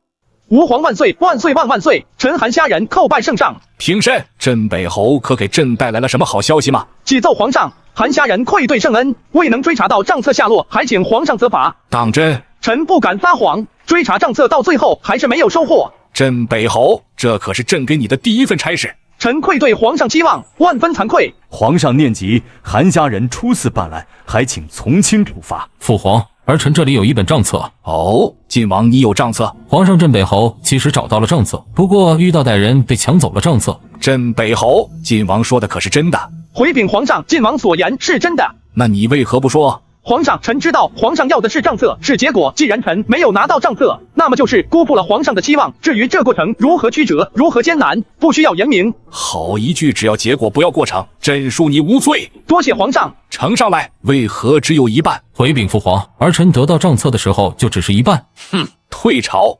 吾皇万岁万岁万万岁！臣韩虾人叩拜圣上。平身，镇北侯可给朕带来了什么好消息吗？启奏皇上，韩虾人愧对圣恩，未能追查到账册下落，还请皇上责罚。当真？臣不敢撒谎，追查账册到最后还是没有收获。镇北侯，这可是朕给你的第一份差事。臣愧对皇上期望，万分惭愧。皇上念及韩家人初次办案，还请从轻处罚。父皇，儿臣这里有一本账册。哦，晋王你有账册？皇上，镇北侯其实找到了账册，不过遇到歹人被抢走了账册。镇北侯，晋王说的可是真的？回禀皇上，晋王所言是真的。那你为何不说？皇上，臣知道皇上要的是账册，是结果。既然臣没有拿到账册，那么就是辜负了皇上的期望。至于这过程如何曲折，如何艰难，不需要言明。好一句，只要结果不要过程，朕恕你无罪。多谢皇上。呈上来，为何只有一半？回禀父皇，儿臣得到账册的时候就只是一半。哼，退朝。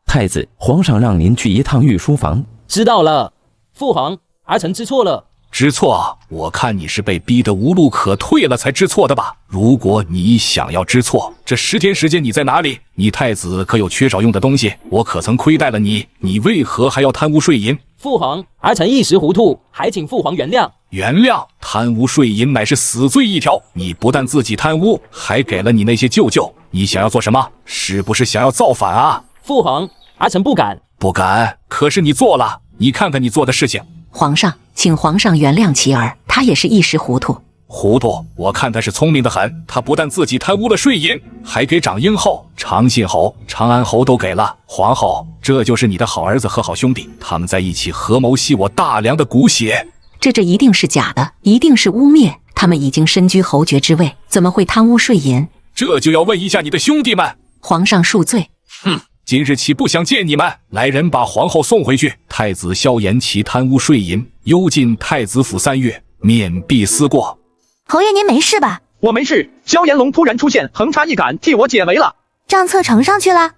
太子，皇上让您去一趟御书房。知道了，父皇，儿臣知错了。知错？我看你是被逼得无路可退了才知错的吧？如果你想要知错，这10天时间你在哪里？你太子可有缺少用的东西？我可曾亏待了你？你为何还要贪污税银？父皇，儿臣一时糊涂，还请父皇原谅。原谅？贪污税银乃是死罪一条，你不但自己贪污，还给了你那些舅舅。你想要做什么？是不是想要造反啊？父皇，儿臣不敢。不敢？可是你做了，你看看你做的事情。皇上，请皇上原谅其儿，他也是一时糊涂。糊涂？我看他是聪明的很，他不但自己贪污了税银，还给长英后、长信侯、长安侯都给了。皇后，这就是你的好儿子和好兄弟，他们在一起合谋吸我大梁的骨血。这一定是假的，一定是污蔑。他们已经身居侯爵之位，怎么会贪污税银？这就要问一下你的兄弟们。皇上恕罪。哼！今日起不想见你们，来人把皇后送回去。太子萧延其贪污税银，幽禁太子府3月，免必思过。侯爷您没事吧？我没事。萧炎龙突然出现，横插一杆替我解围了。账册呈上去了。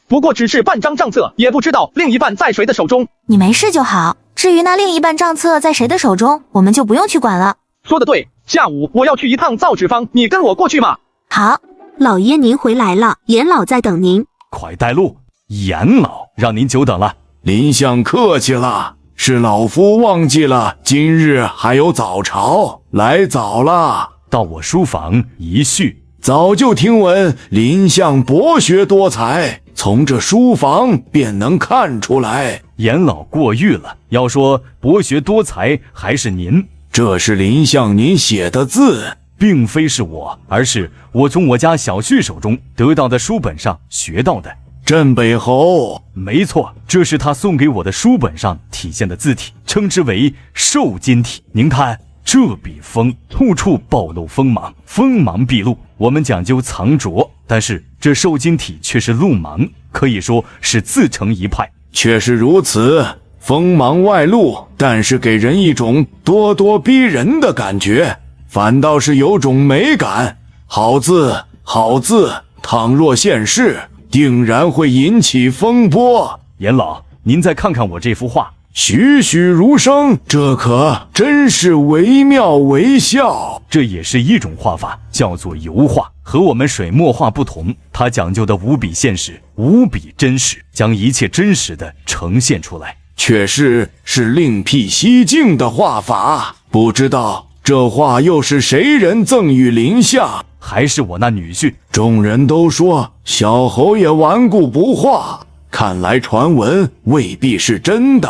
不过只是半张账册，也不知道另一半在谁的手中。你没事就好。至于那另一半账册在谁的手中，我们就不用去管了。说得对，下午我要去一趟造纸坊，你跟我过去吗？好，老爷您回来了，严老在等您。快带路，严老，让您久等了。林相客气了，是老夫忘记了，今日还有早朝，来早了。到我书房一叙，早就听闻林相博学多才，从这书房便能看出来。严老过誉了，要说博学多才，还是您。这是林相您写的字。并非是我，而是我从我家小婿手中得到的书本上学到的。镇北侯，没错，这是他送给我的书本上体现的字体，称之为瘦金体。您看，这笔锋处处暴露锋芒，锋芒毕露。我们讲究藏拙，但是这瘦金体却是露芒，可以说是自成一派。确实如此，锋芒外露，但是给人一种咄咄逼人的感觉。反倒是有种美感，好字，好字，倘若现世，定然会引起风波。严老，您再看看我这幅画，栩栩如生，这可真是惟妙惟肖。这也是一种画法，叫做油画，和我们水墨画不同，它讲究的无比现实，无比真实，将一切真实的呈现出来。确实是另辟蹊径的画法，不知道这画又是谁人赠予林相？还是我那女婿？众人都说小侯爷顽固不化，看来传闻未必是真的。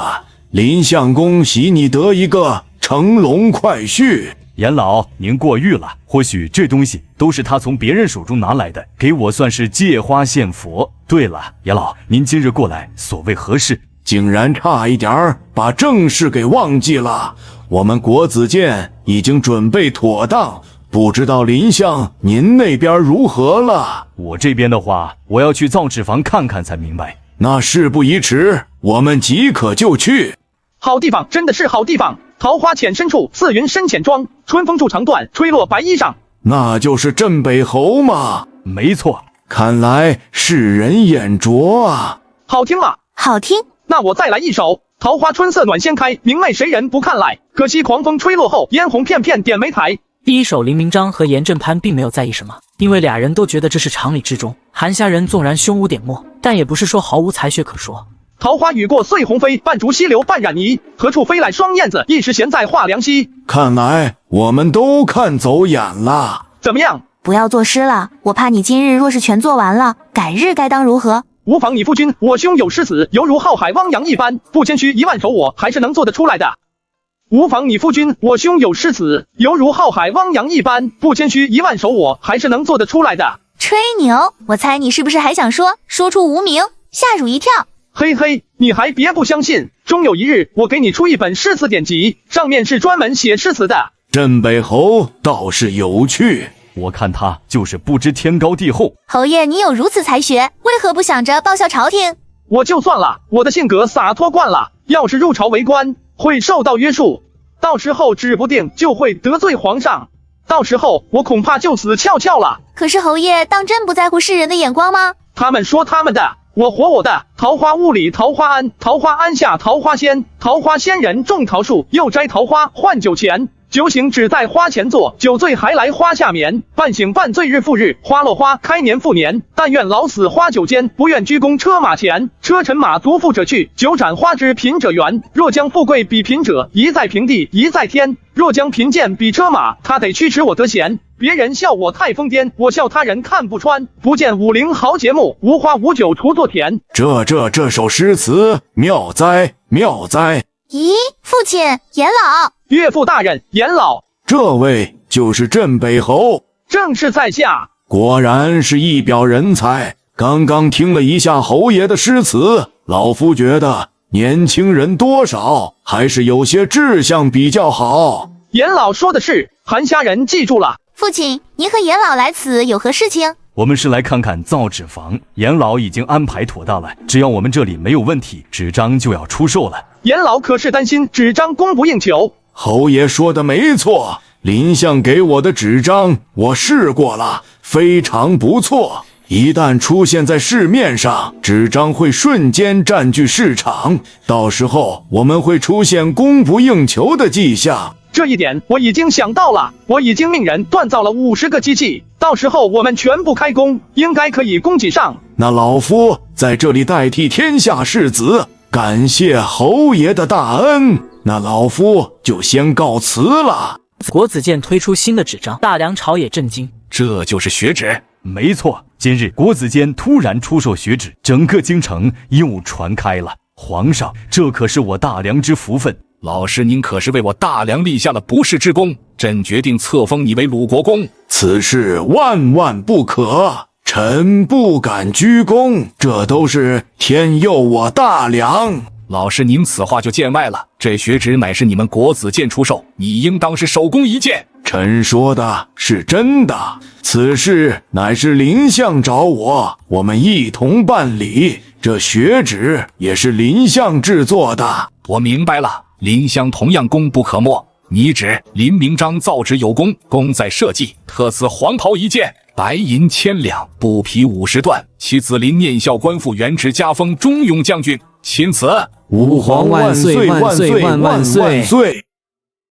林相恭喜你得一个乘龙快婿。严老，您过誉了，或许这东西都是他从别人手中拿来的，给我算是借花献佛。对了，严老，您今日过来所谓何事？竟然差一点把正事给忘记了。我们国子监已经准备妥当，不知道林相您那边如何了？我这边的话，我要去造纸坊看看才明白。那事不宜迟，我们即可就去。好地方，真的是好地方。桃花浅深处，似云深浅妆。春风助长断，吹落白衣裳。那就是镇北侯吗？没错，看来世人眼拙啊。好听吗？好听。那我再来一首。桃花春色暖先开，明媚谁人不看来？可惜狂风吹落后，嫣红片片点梅苔。第一手林明章和严正潘并没有在意什么，因为俩人都觉得这是常理之中。韩虾人纵然胸无点墨，但也不是说毫无才学可说。桃花雨过碎鸿飞，半竹溪流半染泥。何处飞来双燕子？一时闲在画梁溪。看来我们都看走眼了。怎么样？不要作诗了，我怕你今日若是全做完了，改日该当如何？无妨，你夫君，我兄有诗词，犹如浩海汪洋一般，不谦虚1万首，我还是能做得出来的。无妨，你夫君，我兄有诗词，犹如浩海汪洋一般，不谦虚1万首，我还是能做得出来的。吹牛！我猜你是不是还想说出无名，吓汝一跳？嘿嘿，你还别不相信，终有一日我给你出一本诗词典籍，上面是专门写诗词的。镇北侯倒是有趣，我看他就是不知天高地厚。侯爷，你有如此才学，为何不想着报效朝廷？我就算了，我的性格洒脱惯了，要是入朝为官，会受到约束，到时候指不定就会得罪皇上，到时候我恐怕就死翘翘了。可是侯爷当真不在乎世人的眼光吗？他们说他们的，我活我的。桃花坞里桃花庵，桃花庵下桃花仙，桃花仙人种桃树，又摘桃花换酒钱。酒醒只在花前坐，酒醉还来花下眠。半醒半醉日复日，花落花开年复年。但愿老死花酒间，不愿居功车马前。车尘马足富者去，酒盏花枝贫者圆。若将富贵比贫者，一在平地一在天。若将贫贱比车马，他得驱驰我得闲。别人笑我太疯癫，我笑他人看不穿。不见武陵豪杰墓，无花无酒锄作田。这首诗词妙哉妙哉！咦，父亲严老，岳父大人严老，这位就是镇北侯，正是在下。果然是一表人才。刚刚听了一下侯爷的诗词，老夫觉得年轻人多少还是有些志向比较好。严老说的是，韩虾人记住了。父亲，您和严老来此有何事情？我们是来看看造纸坊，严老已经安排妥当了，只要我们这里没有问题，纸张就要出售了。严老可是担心纸张供不应求？侯爷说的没错，林相给我的纸张我试过了，非常不错。一旦出现在市面上，纸张会瞬间占据市场，到时候我们会出现供不应求的迹象。这一点我已经想到了，我已经命人锻造了50个机器，到时候我们全部开工，应该可以供给上。那老夫在这里代替天下士子，感谢侯爷的大恩，那老夫就先告辞了。国子监推出新的纸张，大梁朝野震惊。这就是血纸？没错，今日国子监突然出售血纸，整个京城又传开了。皇上，这可是我大梁之福分。老师，您可是为我大梁立下了不世之功，朕决定册封你为鲁国公。此事万万不可，臣不敢居功，这都是天佑我大梁。老师，您此话就见外了，这血纸乃是你们国子监出售，你应当是手工一件。臣说的是真的，此事乃是林相找我，我们一同办理。这血纸也是林相制作的。我明白了，林相同样功不可没。拟旨：林明章造纸有功，功在社稷，特赐黄袍1件，白银1000两，布匹50段。其子林念孝官复原职，加封忠勇将军。钦此。吾皇万岁万岁万岁！